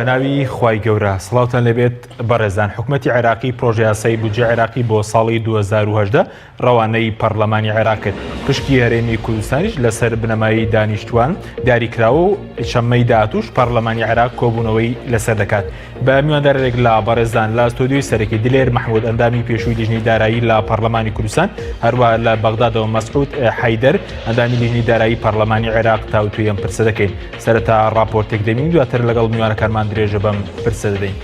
بەناوی خوای گەورە سڵاوتان لەبێت بەڕێزان حکوومەتی عێراقی پرۆژە یاسای بودجێ عێراقی بۆ ساڵی 2018 ڕەوانەی پەرلەمانی عێراق کرد. پشکی هەرێمی کوردستانیش لەسەر بنەمایی دانیشتوان دیاریکراوە و شەممەی داهاتووش پەرلەمانی عێراق کۆبوونەوەی لەسەر دەکات. بە میواندارێک لە بەڕێزان لە ئەستۆدیۆی سەرەکی دلێر محمود ئەندامی پێشووی لیژنەی دارایی لە پەرلەمانی کوردستان، هەروەها لە بەغدادەوە مەسعود حەیدەر ئەندامی لیژنەی دارایی پەرلەمانی عێراق تاوتوێ ئەم پرسە دەکەین. سەرەتا راپۆرتێک دەمین دواتر لەگەڵ میوانەکانمان درێژە بەم پرسە دەدەین.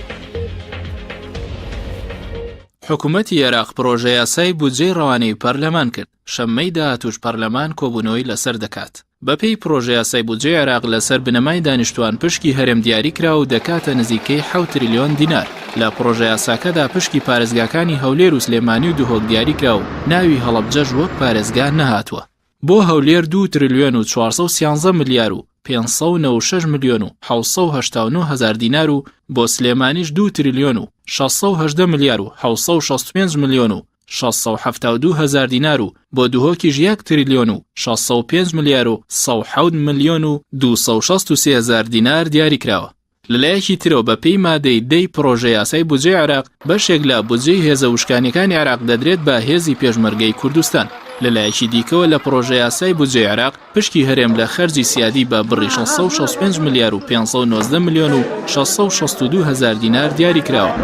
حکوومەتی عێراق پرۆژە یاسای بودجێی ڕەوانەی پەرلەمان کرد. شەممەی داهاتووش پەرلەمان کۆبوونەوەی لەسەر دەکات. بەپێی پرۆژە یاسای بودجێی عێراق لەسەر بنەمای دانیشتوان پشکی هەرێم دیاری کرا و دەکاتە نزیکەی 7 تریلیۆن دینار. لە پرۆژە یاساکەدا پشکی پارێزگاکانی هەولێر و سلێمانی و دوهۆک دیاری کرا و ناوی هەڵەبجەش وەک پارێزگا نەهاتووە. بۆ هەولێر 2 تریلیۆن و 413 ملیار و 596 ملیۆن و 789 هزار دینار و بۆ سلێمانیش 2 تریلیۆن و 618 ملیار و 765 ملیۆن و 672 هزار دینار و بۆ دوهۆکیش 1 تریلیۆن و 605 ملیار و 107 ملیۆن و 263 هزار دینار دیاری کراوە. لەلایەکی ترەوە بە پێی مادەی 10 پرۆژە یاسای بودجێی عێراق بەشێک لە بودجێی هێزە وشکانیەکانی عێراق دەدرێت بە هێزی پێشمەرگەی کوردستان. لەلایەکی دیکەوە لە پرۆژە یاسای بودجێی عێراق پشکی هەرێم لە خەرجی سیادی بە بڕی 665 ملیار و 519 ملیۆن و 662 هزار دینار دیاری کراوە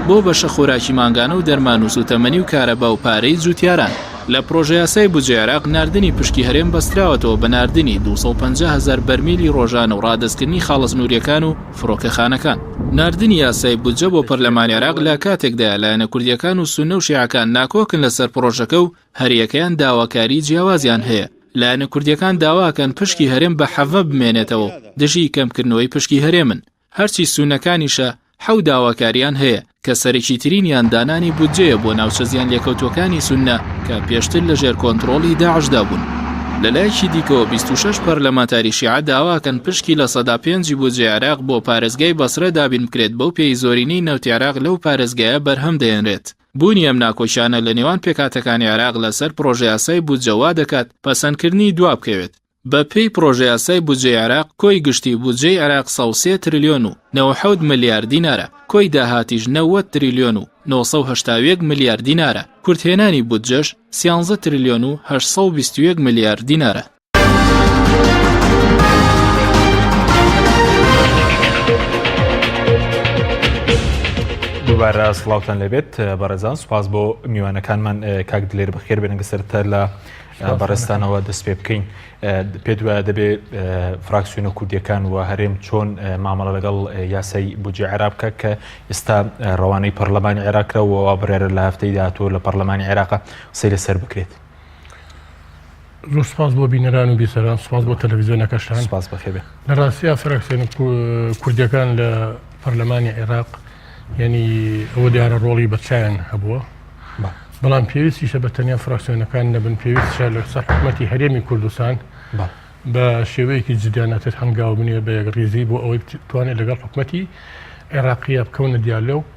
بۆ بەشە خۆراکی مانگانە و دەرمان و سوتەمەنی و کارەبا و پارەی جوتیاران. لە پرۆژە یاسای بودجێی عێراق ناردنی پشکی هەرێم بەستراوەتەوە بە ناردنی 250 هزار بەرمیلی ڕۆژانە و ڕادەستکردنی خاڵە سنووریەکان و فڕۆکەخانەکان. ناردنی یاسای بودجە بۆ پەرلەمانی عێراق لە کاتێکدا لایەنە کوردیەکان و سوننە و شیعەکان ناکۆکن لەسەر پرۆژەکە و هەریەکەیان داواکاری جیاوازیان هەیە. لایەنە کوردیەکان داواکەن پشکی هەرێم بە حەڤە بمێنێتەوە دژی کەمکردنەوەی پشکی هەرێمن. هەرچی سونەکانیشە حەو داواکاریان هەیە کە سەرێکی ترینیان دانانی بودجەیە بۆ ناوچە زیان لێکەوتوەکانی سوننە کە پێشتر لەژێر کۆنتڕۆڵی داعشدا بوون. لەلایەکی دیکەوە 26 پەرلەمانتاری شیعە داواکەن پشکی لە 105 بودجێی عێراق بۆ پارێزگای بەسرە دابین بکرێت بەو پێی زۆرینەی نەوتی عێراق لەو پارێزگایە بەرهەم دەهێنرێت. بوونی ئەم ناکۆشانە لە نێوان پێکاتەکانی عێراق لەسەر پرۆژە یاسای بودجە وا دەکات پەسەندکردنی دوا بکەوێت. بە پێی پرۆژە یاسای بودجەی عێراق کۆی گشتی بودجەی عێراق 3 تریلیۆن و 97 ملیار دینارە، کۆی داهاتیش 90 تریلیۆن و 981 ملیار دینارە، کورتهێنانی بودجەش 13 تریلیۆن و 821 ملیار دینارە. دووبارە سڵاوتان لەبێت بەڕێزان، سوپاس بۆ میوانەکانمان کاک دلێر بەخێر بێنن گەسەرتە لە بەڕێستانەوە دەست پێ بکەین. پێت وایە دەبێت فراکسیۆنە کوردیەکان و هەرێم چۆن مامەڵە لەگەڵ یاسای بودجێ عێراق بکە کە ئێستا ڕەوانەی پەرلەمانی عێراقراوە بڕێرە لە هەفتەی داهاتوو لە پەرلەمانی عێراقە قسەی لەسەر بکرێت. زۆر سپاس بۆ بینەران و بیسەران، سپاس بۆ تەلەڤیزیۆنەکەشتان. سپاس بەخێر بێ. لە ڕاستیە فراکسیۆنە کوردیەکان لە پەرلەمانی عێراق یعنی ئەوە دیارە ڕۆڵی بەچیان هەبووە، بەڵام پێویستیشە بە تەنیا فراکسیۆنەکان نەبن، پێویستیشە لەسەر حکوومەتی هەرێمی کوردستان بە شێوەیەکی جدیانەتر هەنگاو بنێ بە یەکڕێزی بۆ ئەوەی بتوانێت لەگەڵ حکوومەتی عێراقیە بکەونە دیالۆگ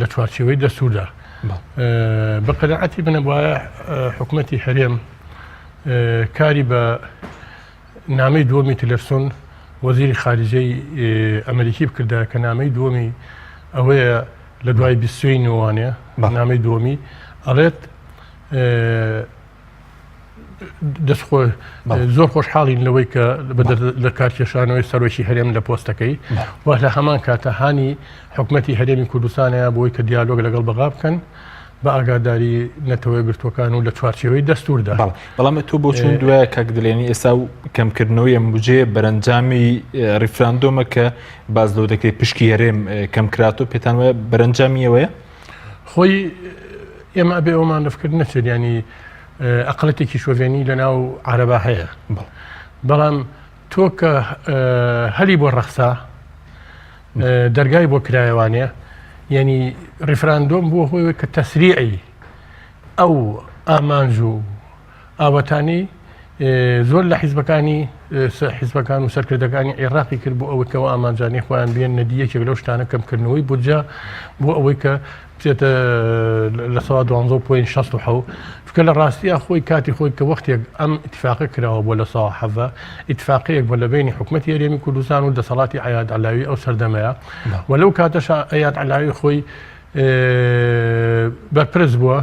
لە چوارچێوەی دەستووردا. بە قەناعەتی بنە وایە حکوومەتی هەرێم کاری بە نامەی دووەمی تیلەرسۆن وەزیری خارجەی ئەمریکی بکردا کە نامەی دووەمی ئەوەیە لە دوای 20 نووانێ نامەی دووەمی ئەڵێت زۆر خۆشحاڵین لەوەی کە لە کارکێشانەوەی سەرۆکی هەرێم لە پۆستەکەی وە لە هەمان کاتەهانی حکوومەتی هەرێمی کوردستانەیە بۆی کە دیالۆگ لەگەڵ بەغا بکەن بە ئاگاداری نەتەوەی گرتوەکان و لە چوارچێوەی دەستووردا. بەڵام تۆ بۆ چون دوایە کاک دلێنی ئێستا و کەمکردنەوەی ئەم بودجێ بەرەنجامی ریفراندۆمە کە باز لەو دەکرێت پشکی هەرێم کەمکراتۆ پێتان وایە بەرەنجامیەوەیە؟ خۆی ئێمە ئەبێ ئەومان لەفکرد نەچێت، ینی ئەقڵەتێکی شۆڤێنی لە ناو عەرەبا هەیە، بەڵام تۆ کە هەلی بۆ ڕەخسا دەرگای بۆ کرایەوانێ، یعنی ریفراندۆم بووە هۆی کە تەسریعی ئەو ئامانج و ئاوەتانی زۆر لە حیزبەکان و سەرکردەکانی عێراقی کرد بۆ ئەوەی کەەوە ئامانجانی خۆیان بێن نەدیەکێک لەو شتانە کەمکردنەوەی بودجە بۆ ئەوەی کە بچێتە لە 12.67 چکە لە ڕاستیە خۆی کاتی خۆی کە وەختێک ئەم اتفاقی کراوە بۆ لە ساڵ حەڤە اتفاقەیەک بۆ لە بینی حکوومەتی هەرێمی کوردستان و دەسەڵاتی عەیاد عەلاوی ئەو سەردەمەیە وەلەو کاتەش عەیاد عەلاوی خۆی بەرپرس بووە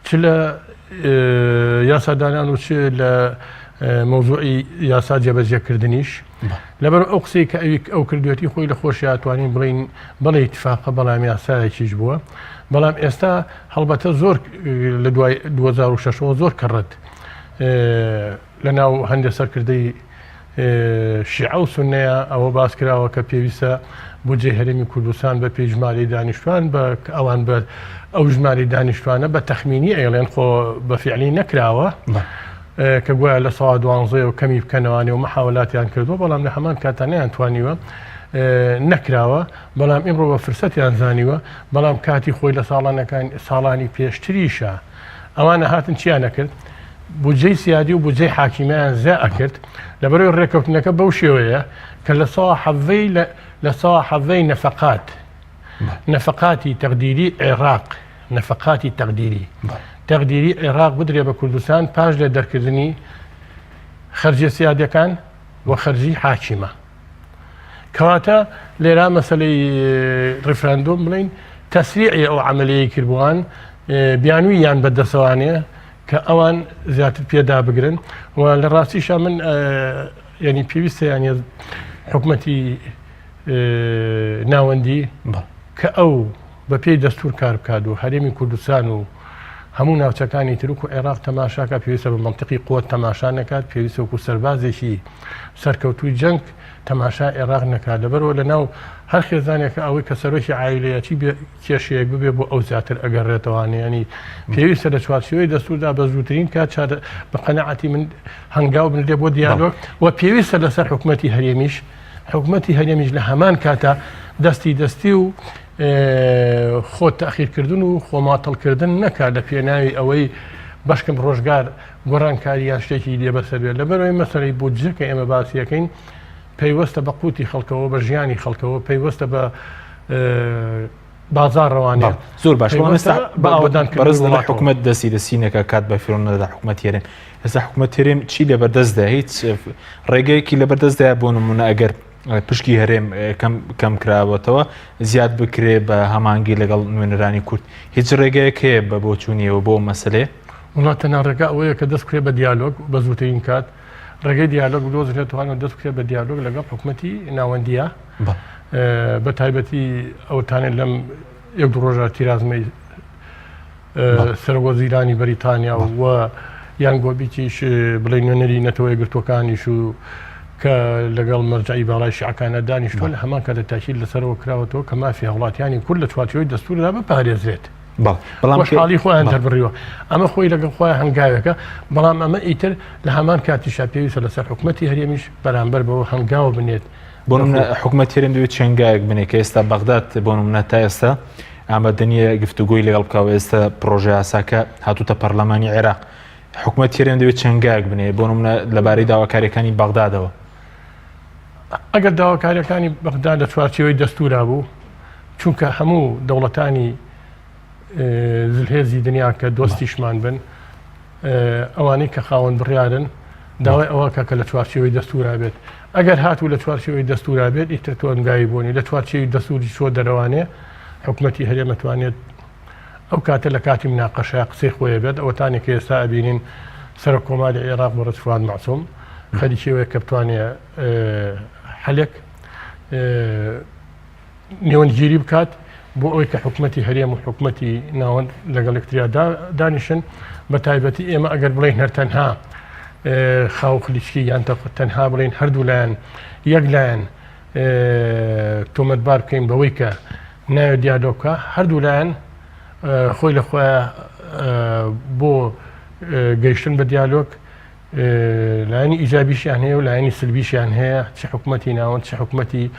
چ لە یاسادانان و چ لە مەوزوعی یاسا جێبەجێکردنیش لەبەر ئەو قسەی کە ئەو کردوێتی خۆی لە خۆشی توانین بڵین بەڵێ اتفاقە بەڵام یاسایەکیش بووە بەڵام ئێستا هەڵبەتە زۆر لە دوای 2006 زۆر کەڕەت لە ناو هەندێک سەرکردەی شیعە و سونەیە ئەوە باس کراوە کە پێویستە بودجێ هەرێمی کوردستان بە پێی ژمارەی دانیشتوان بە ئەوان بە ئەو ژمارەی دانیشتوانە بە تەخمینی ئەیڵێن خۆ بە فیعلی نەکراوە کە گوایە لە ساڵ 12 و کەمی بکەنەوەی و مەحاولاتیان کردووە بەڵام لە هەمان کاتانیان توانیوە نەکراوە بەڵام ئیمڕۆ بە فرسەتیان زانیوە بەڵام کاتی خۆی لە ساڵانی پێشتریشە ئەوانە هاتن چیان نەکرد بودجەی سیادی و بودجەی حاکیمیان زە ئەکرد لەبەرەوەی ڕێکەوتنەکە بەو شێوەیە کە لە ساڵ حەڤەی نەفەقاتی تەقدیری عێراق نەفەقاتی تەقدیری عێراق بدرێ بە کوردستان پاش لە دەرکردنی خەرجیە سیادەکان و خەرجی حاکیمە کەواتە لێرا مەسەلەی ڕیفراندۆم بڵین تەسریعی ئەو عەمەلیەی کردبووان بیانووییان بەدەسەوانەیە کە ئەوان زیاتر پێدا بگرن و لە ڕاستیشە من ینی پێویستە یانە حکوومەتی ناوەندی کە ئەو بە پێی دەستور کار بکات و هەرێمی کوردستان و هەموو ناوچەکانی ترک و عێراق تەماشاکە پێویستە بە منطقی قوت تەماشا نەکات پێویستە وەکو سەربازێکی سەرکەوتووی جەنگ تەماشا عێراق نەکات لەبەرەوە لەناو هەر خێزانێکە ئەوەی کە سەرۆکی عایلەیەتی کێشەیەک ببێ بۆ ئەو زیاتر ئەگەڕێتەوانە ینی پێویستە لە چوارچێوەی دەستوردا بە زووترین کات بە قەنەعەتی من هەنگاو بنرێ بۆ دیالۆگ و پێویستە لەسەر حکوومەتی هەرێمیش لە هەمان کاتە دەستی و خۆ تاخیرکردن و خۆماتەڵکردن نەکات لە پێناوی ئەوەی بەشکم ڕۆژگار گۆڕانکاریان شتێکی لێبەسەر بێت لەبەرەوەی مەسەلەی بودجە کە ئێمە باسیەکەین پەیوەستە بە قوتی خەڵکەوە بە ژیانی خەڵکەوە پەیوەستە بە بازار ڕەوانێت زۆر باش بەڕز لە حکوومەت دەستی نەکە کات بە فێڕۆ نەدا حکوومەت هێرێم ئێستا حکوومەت هێرێم چی لەبەردەستدا هیچ ڕێگەیەکی لەبەردەستدایە بۆ نمونە ئەگەر پشکی هەرێم کەم کراوەتەوە زیاد بکرێ بە هەمانگی لەگەڵ نوێنەرانی کورد هیچ ڕێگەیەک هەیە بە بۆ چوونیەوە بۆ مەسلێ وڵاتەنە ڕێگا ئەوەیە کە دەست کرێ بە دیالۆگ بە زووترین کات ڕێگەی دیالۆگ دۆزرێتوانەوە دەست کرێ بە دیالۆگ لەگەڵ حکوومەتی ناوەندیە بە تایبەتی ئەوتانێت لەم یەک ڕۆژە تیرازمەی سەرۆزیرانی بەریتانیا و یان گۆبییش بڵێ نوێنەری نەتەوەی گرتوەکانیش و کە لەگەڵ مەرجعی باڵای شیعەکانە دانیشتووە لە هەمان کە لە تاکید لەسەرەوە کراوەتەوە کە مافی هەوڵاتیانی کورد لە چوارچێوەی دەستوردا بپارێزرێت خۆشحاڵی خۆیان دەربڕیوە ئەمە خۆی لەگەڵ خۆیان هەنگاوێکە بەڵام ئەمە ئیتر لە هەمان کاتیشا پێویستە لەسەر حکوومەتی هەرێمیش بەرامبەر بەوە هەنگاوە بنێت بۆ حکوومەت هێرێم دەوێت چەنگایەک بنێت کە ئێستا بەغداد بۆ نمونە تا ئێستا ئامادەنیە گفتوگۆی لەگەڵ بکەوە ئێستا پرۆژه یاساکە هاتووتە پەرلەمانی عێراق حکوومەت هێرێم دەوێت چەنگایەک بنێت بۆ نمونە لەبارەی داواکاریەکانی بەغدادەوە ئەگەر داواکاریەکانی بەغداد لە چوارچێوەی دەستورا بوو چونکە هەموو دەوڵەتانی زلهێزی دنیا کە دۆستیشمان بن ئەوانەی کە خاوەن بڕیارن داوای ئەوە کە لە چوارچێوەی دەستورا بێت ئەگەر هاتوو لە چوارچێوەی دەستورا بێت ئیتر تۆنگایی بوونی لە چوارچێوی دەستوری چۆ دەرەوانێ حکوومەتی هەرێم دەتوانێت ئەو کاتە لە کاتی مناقەشە قسەی خۆیە بێت ئەوەتانی کە ئێستا ئەبینین سەرۆک کۆماری عێراق بۆ ڕەسفوان مەعسووم خەریکیەوەیە کە بتوانێ حەلێک نێوەندگیری بکات بۆ ئەوەی کە حکوومەتی هەرێم و حکوومەتی ناوەند لەگەڵ یەکتریا دانیشن بە تایبەتی ئێمە ئەگەر بڵێن هەر تەنها خاو خلیچکی یان تەنها بڵێن هەردوو لایەن یەک لایەن تۆمەتبار بکەین بەوەی کە ناوێت دیالۆگکە هەردوو لایەن خۆی لە خۆیان بۆ گەیشتن بە دیالۆگ لایەنی ئیجابیشیان هەیە و لایەنی سلبیشیان هەیە چه حکوومەتی ناوەند چه حکوومەتی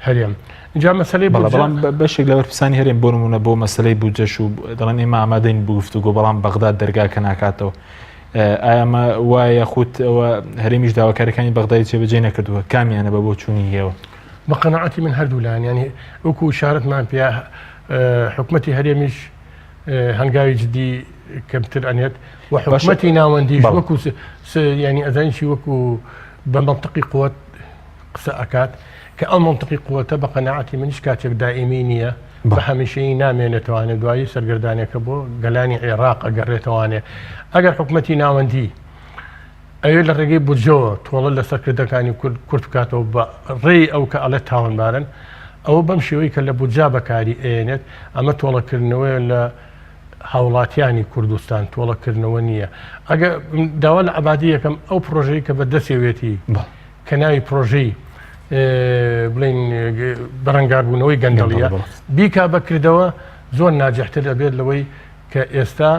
هەرێم اینجا مەسەلەی بەڵام بەشێک لە وەرپرسانی هەرێم بۆ نمونە بۆ مەسەلەی بودجەش و دەڵێن ئێمە ئامادەین بۆ گفتوگۆ بەڵام بەغداد دەرگاکە ناکاتەوە ئایامە وایە خۆت ئەوە هەرێمیش داواکاریەکانی بەغدادی جێبەجێ نەکردووە کامیانە بە بۆ چوونی هێوە بە قەنەعەتی من هەردوو لایەن ینی وەکو شارەتمان پێ حکوومەتی هەرێمیش هەنگاوی جدی کەمتر ئەنێت و حکومەتی ناوەندیش وەکو ینی ئەزانشی وەکو بە منطقی قوت قسە ئەکات کە ئەو منطقی قوتە بە قەناعەتی منیش کاتێک دائیمی نییە بە هەمیشەی نامێنێتوانێت دوایی سەرگردانێکە بۆ گەلانی عێراق ئەگەڕێتوانێ ئەگەر حکومەتی ناوەندی ئەوێ لە ڕێگەی بودجەوە تۆڵە لەسەر کردەکانی کورت بکاتەوە بە ڕێی ئەو کە ئەڵێت تاوانبارن ئەوە بەم شێوەی کە لە بودجا بەکاری ئێنێت ئەمە تۆڵەکردنەوەی لە هاوڵاتیانی کوردستان تۆڵەکردنەوە نییە ئەگە داوا لە عەبادی یەکەم ئەو پرۆژەی کە بە دەستێوێتی کە ناوی پرۆژەی بڵین بەرەنگاربوونەوەی گەندەڵیە بیکا بەکردەوە زۆر ناجەحتر دەبێت لەوەی کە ئێستا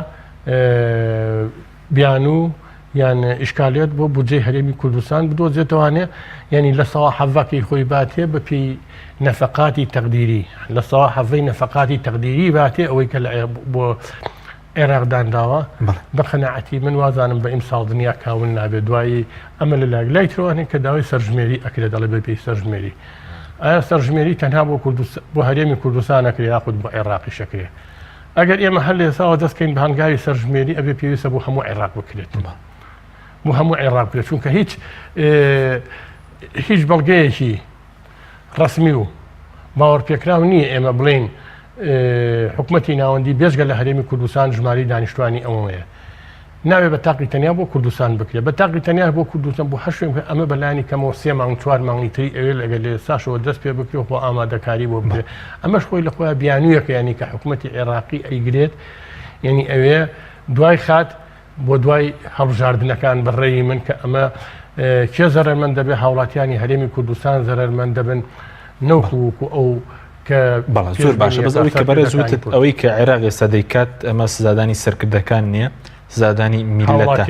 بیان و یان ئیشکالێت بۆ بودجەی هەرێمی کوردستان بدۆزێتوانێ ینی لە سەوا حەڤەکەی خۆی باتێ بەپێی نەفەقاتی تەقدیری لە سەوا حەڤەی نەفەقاتی تەقدیری باتێ ئەوەی کە بۆ عێراقدانراوە بە قەناعەتی من وازانم بە ئیمساڵ دنیا کاون نابێت دوایی ئەمە لە لای ترەوانێت کە داوای سەرژمێری ئەکرێت دەڵێ بەپێی سەرژمێری ئایا سەرژمێری تەنها بۆ هەرێمی کوردستان نەکرێت یاخود بۆ عێراقی شەکرێت ئەگەر ئێمە هەر لە ئێساوە دەستکەین بە هەنگاوی سەرژمێری ئەبێ پێویستە بۆ هەموو عێراق بکرێت بۆ هەموو عێراق بکرێت چونکە هیچ بەڵگەیەکی ڕسمی و باوەڕپێکراو نییە ئێمە بڵین حکومەتی ناوەندی بێژگە لە هەرێمی کوردستان ژماری دانیشتوانی ئەوەیە ناوێت بە تاقی تەنیا بۆ کوردستان بکرێت بە تاقی تەنیا بۆ کوردستان بۆ هەر شوێن ئەمە بەلانی کەمەوە 3 مانگ 4 مانگی تری ئەوێ لەگەر لە ساشەوە دەست پێ بکرێت بۆ ئامادەکاری بۆ بکرێت ئەمەش خۆی لە خۆیان بیانوویەکە ینی کە حکومەتی عێراقی ئەیگرێت ینی ئەوێ دوای خات بۆ دوای هەڵبژاردنەکان بەڕێی من کە ئەمە کێ زەرمەند دەبێت هاوڵاتیانی هەرێمی کوردستان زەرمەند دەبن نەوەکو ئەو بەڵ زۆر باشە بەس ئەوەی کە بەرەز وتت ئەوەی کە عێراق ئێستا دەیکات ئەمە سزادانی سەرکردەکان نییە سزادانی میلەتە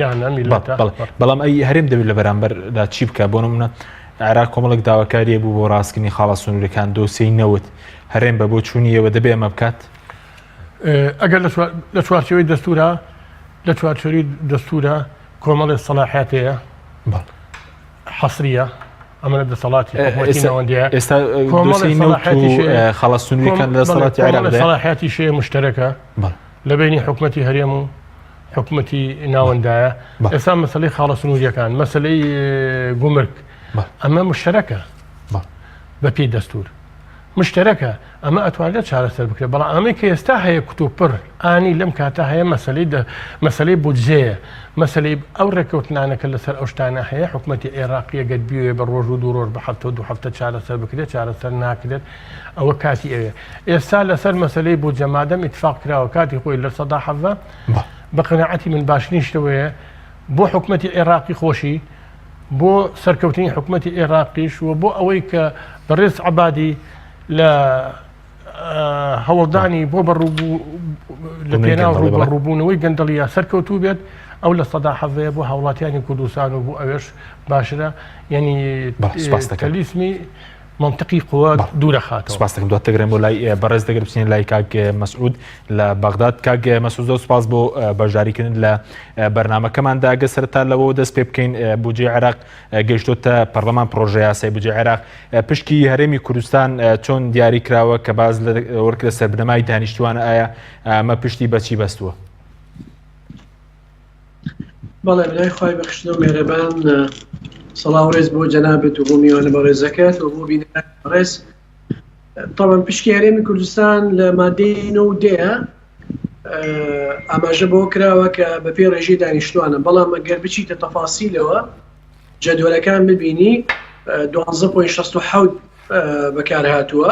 بەڵام ئەی هەرێم دەبێت لە بەرامبەردا چی بکە بۆ نمونە عێراق کۆمەڵێک داواکاریە بوو بۆ ڕاستکردنی خاڵە سنوورەکان دۆسیەی نەوت هەرێم بە بۆ چوونیەوە دەبێ ئەمە بکات ئەگەر لە چوارچەوەی دەستورە لە چوارچۆری دەستورە کۆمەڵی سەلاحیاتەیە حەسریە ئەمە دەسەڵاتی حکومەتیەوەندیە ئێستا خاڵە سنوورەکان لە دەسەڵاتی عێراق سەلاحیاتی شێ مشتەرەکە لە بینی حکومەتی هەرێم و حکومەتی ناوەندایە ئێستا مەسەلەی خاڵە سنووریەکان مەسەلەی گومرگ ئەمە مشتەرەکە بەپێی دەستور مشتەرەکە ئەمە ئەتوانێت چارەسەر بکرێت بەڵام ئەمەی کە ئێستا هەیە کتوپڕ ئانی لەم کاتە هەیە مەسەلەی بودجەیە مەسەلەی ئەو ڕێکەوتنانەکە لەسەر ئەو شتانە هەیە حکومەتی عێراقیە گەت بیوێ بە ڕۆژ و دوو ڕۆژ بە هەفتە و دوو هەفتە چارەسەر بکرێت چارەسەر ناکرێت ئەوە کاتی ئەوێ ئێستا لەسەر مەسەلەی بودجە مادەم ئیتفاق کراوە کاتی خۆی لە سەدا حەڤە بە قەناعەتی من باشنیشتەوەیە بۆ حکومەتی عێراقی خۆشی بۆ سەرکەوتنی حکومەتی عێراقیش و بۆ ئەوەی کە بەڕێز عەبادی لە هەوڵدانی بۆ بەڕووبوو لە پێناو ڕووبەڕووبوونەوەی گەندەڵیە سەرکەوتوو بێت ئەو لە سەدا حەڤەیە بۆ هاوڵاتیانی کوردستان و بۆ ئەوێش باشرە ینی کەلیسمی منطقی قوە دوورە خاتەوە. سپاس دەکەم دوات دەگرێن بۆ لای بەڕێز دەگەر بچین لای کاک مەسعود لە بەغداد. کاک مەسعود زۆر سپاس بۆ بەشداریکردن لە بەرنامەکەماندا. ئەگە سەرەتا لەوە دەست پێ بکەین بودجەی عێراق گەیشتۆتە پەرلەمان پرۆژە یاسای بودجەی عێراق پشکی هەرێمی کوردستان چۆن دیاری کراوە کە باز لە وەرگرە سەربنەمای دانیشتوانە ئایا ئەمە پشتی بەچی بەستووە؟ بەڵێ لای خۆی بەخشنەوە مێرەبان سەڵاو ڕێز بۆ جەنابەت و بۆ میوانە بەڕێزەکەت و بۆ بینەکان ڕێز. طبعا پشکی هەرێمی کوردستان لە مادەی 9 ئاماژە بۆ کراوە کە بەپێ ڕێژەی دانیشتوانە، بەڵام ئەگەر بچیتە تەفاسیلەوە جەدوەلەکان ببینی 12.67 بەکارهاتووە.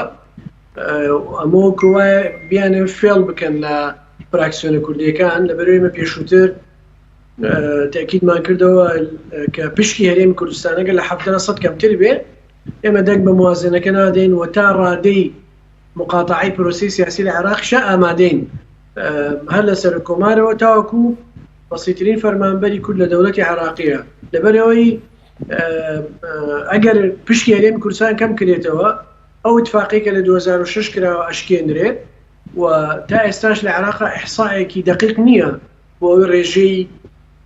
ئەمە کۆوایە بیانێ فێڵ بکەن لە فراکسیۆنە کوردیەکان لەبەرەوەی ئێمە پێشووتر تاکیدمان کردەوە کە پشکی هەرێمی کوردستانەگە لە 70% کەمتر بێ ئێمە دەنگ بە موازنەکە نادەین و تا ڕادەی مقاتعی پرۆسی سیاسی لە عێراقشە ئامادەین هەر لە سەر کۆمارەوە تاوەکو بەسیترین فەرمانبەری کورد لە دەوڵەتی عێراقیە. لەبەرەوەی ئەگەر پشکی هەرێمی کوردستان کەم کرێتەوە ئەو اتفاقی کە لە 2006 کراوە ئەشکێنرێت و تا ئێستاش لە عێراقا ئیحسائێکی دقیق نییە بۆ ئەوی ڕێژەی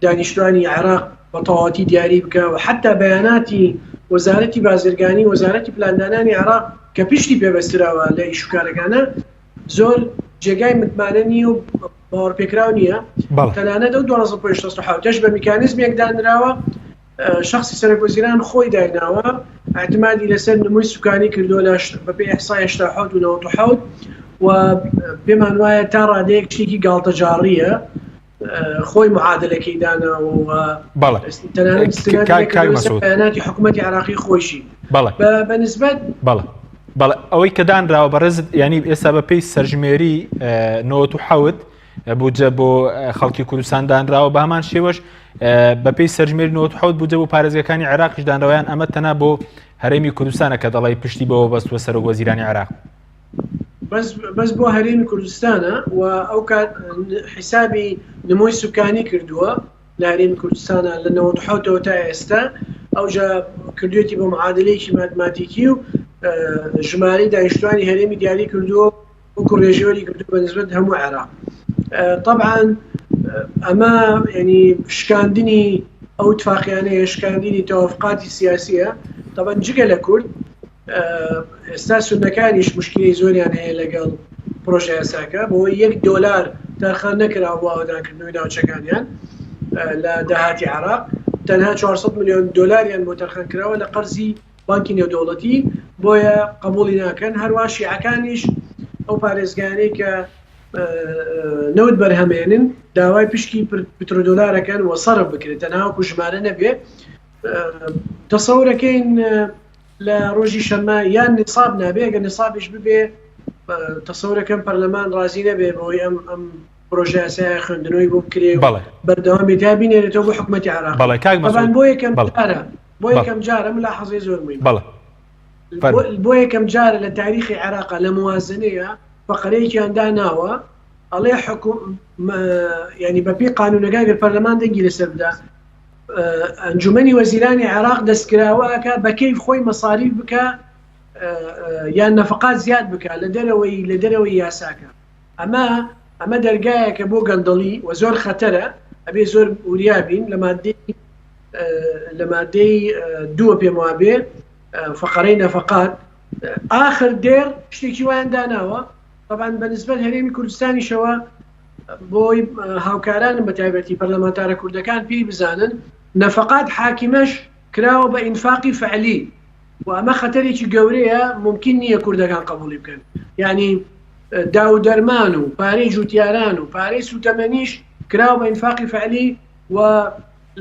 دانیشتوانی عێراق بە تەواوەتی دیاری بکە و حتا بەیاناتی وەزارەتی بازرگانی وەزارەتی پلاندانانی عێراق کە پشتی پێبەستراوە لە ئیشوکارەکانە زۆر جێگای متمانە نیە و باوەڕپێکراو نییە تەنانەت ئەو 12.67 بە میکانیزمێک دانراوە شخصی سەرۆکوەزیران خۆی دایناوە اعتمادی لەسەر نمووی سوکانی کردووە بەپێی ئەحسای 87 و 97 و پێمان وایە تا ڕادەیەک شتێکی گاڵتەجاڕیە خۆی معادلەکەی داناوە تەنانەت بەیاناتی حکوومەتی عێراقی خۆشی بەنسبەت بەڵێ ئەوەی کە دانراوە بەڕێزت ینی ئێستا بەپێی سەرژمێری 97 بودجە بۆ خەڵکی کوردستان دانراوە بە هەمان شێوەش بەپێی سەرژمێری 97 بودجە بۆ پارێزگەکانی عێراقیش دانراویان ئەمە تەنها بۆ هەرێمی کوردستانە کە دەڵی پشتی بەوە بەستوە سەرۆکوەزیرانی عێراق بەس بۆ هەرێمی کوردستانە و ئەو کات حیسابی نمووی سوکانی کردووە لە هەرێمی کوردستانە لە 97 تا ئێستا ئەوجا کردوێتی بە معادلەیەکی ماتماتیکی و ژمارەی دانیشتوانی هەرێمی دیاری کردووە وەکو ڕێژەوەری کردووە بەنسبەت هەموو عێراق طبعا ئەمە ینی شکاندنی ئەو اتفاقیانەیە شکاندنی تەوافقاتی سیاسیە طبعا جگە لە کورد ئێستا سونەکانیش مشکلی زۆریان هەیە لەگەڵ پرۆژە یاساکە بۆ $1 تارخان نەکراوە بۆ ئاوادانکردنەوەی ناوچەکانیان لە داهاتی عێراق تەنها $400 ملیۆن بۆ تەرخان کراوە لە قەرزی بانکی نێودەوڵەتی بۆیە قبولی ناکەن هەروە شیعەکانیش ئەو پارێزگانەی کە نەوت بەرهەمێنن داوای پشکی پترۆدۆلارەکەن و سەرف بکرێت تەنها ژمارە نەبێ تەسەورەکەین لە ڕۆژی شەمە یان نیساب نابێ ئەگەر نیسابش ببێ تەسەورەکەم پەرلەمان ڕازی نەبێ بۆی ئەم پرۆژە یاسای خوێندنەوەی بۆ بکرێ و بەردەوامی تا بینێرێتەوە بۆ حکوومەتی عێراق بۆ یەکەم جارە ملاحەزەی زۆر مهم بۆ یەکەم جارە لە تاریخی عێراق لە موازنەیە فقرەیەکیان داناوە ئەڵێ ینی بەپێی قانونەکە گەر پەرلەمان دەنگی لەسەر بدا ئەنجومەنی وەزیرانی عێراق دەستکراوەکە بەکەیف خۆی مەصاریف بکە یان نەفقات زیاد بکە لە دەرەوەی یاساکە ئەمە دەرگایەکە بۆ گەندەڵی و زۆر خەتەرە ئەبێ زۆر وریابین لە مادەی 2 پێم وابێ فقرەی نەفقات آخر دێر شتێکی وایان داناوە طبعا بەنسبەت هەرێمی کوردستانیشەوە بۆی هاوکارانم بە تایبەتی پەرلەمانتارە کوردەکان پێی بزانن نەفقات حاکیمەش کراوە بە ئینفاقی فعلی و ئەمە خەتەرێکی گەورەیە ممکن نییە کوردەکان قبولی بکەن یعنی داو دەرمان و پارەی جوتیاران و پارەی سوتەمەنیش کراوە بە ئینفاقی فعلی و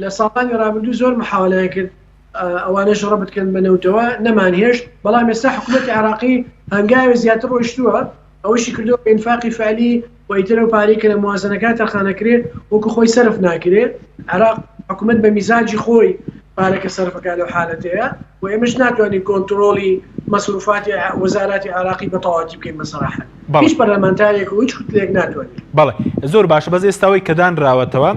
لە ساڵانی ڕابردوو زۆر محاولەیە کرد ئەوانەش ڕەبت بکەن بنەوتەوە نەمانهێشت بەڵام ئێستا حکوومەتی عێراقی هەنگاوی زیاتر ڕۆیشتووە ئەوشی کردووە بە ئینفاقی فعلی و ئیتر ئەو پارەی کە لە موازنەکان تەرخانەکرێت وەکو خۆی سەرف ناکرێت عێراق حکوومەت بە میزاجی خۆی پارەکە سەرفەکە لەو حالەتەیە و ئێمەش ناتوانین کۆنتڕۆلی مەسروفاتی وەزاراتی عێراقی بە تەواوی بکەین بەسەراحەت هیچ پەرلەمانتارێک و هیچ کوتلێک ناتوانین بەڵێ زۆر باشە بەس ئێستاەوەی کە دانراوەتەوە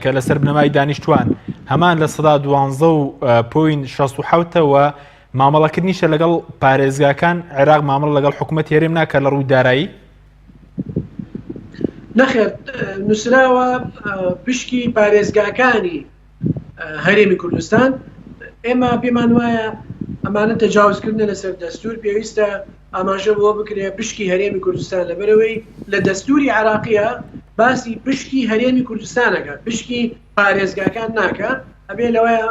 کە لەسەر بنەمای دانیشتوان هەمان لە 12.67ەوە مامەڵەکردنیشە لەگەڵ پارێزگاکان عێراق مامەڵ لەگەڵ حکوومەت هێرێم ناکە لە ڕووی دارایی نەخێر نووسراوە پشکی پارێزگاکانی هەرێمی کوردستان ئێمە پێمان وایە ئەمانە تەجاوزکردنە لەسەر دەستور پێویستە ئاماژە بۆ بکرێ پشکی هەرێمی کوردستان لەبەرەوەی لە دەستوری عێراقیە باسی پشکی هەرێمی کوردستانەکە پشکی پارێزگاکان ناکە ئەبێ لەوەیە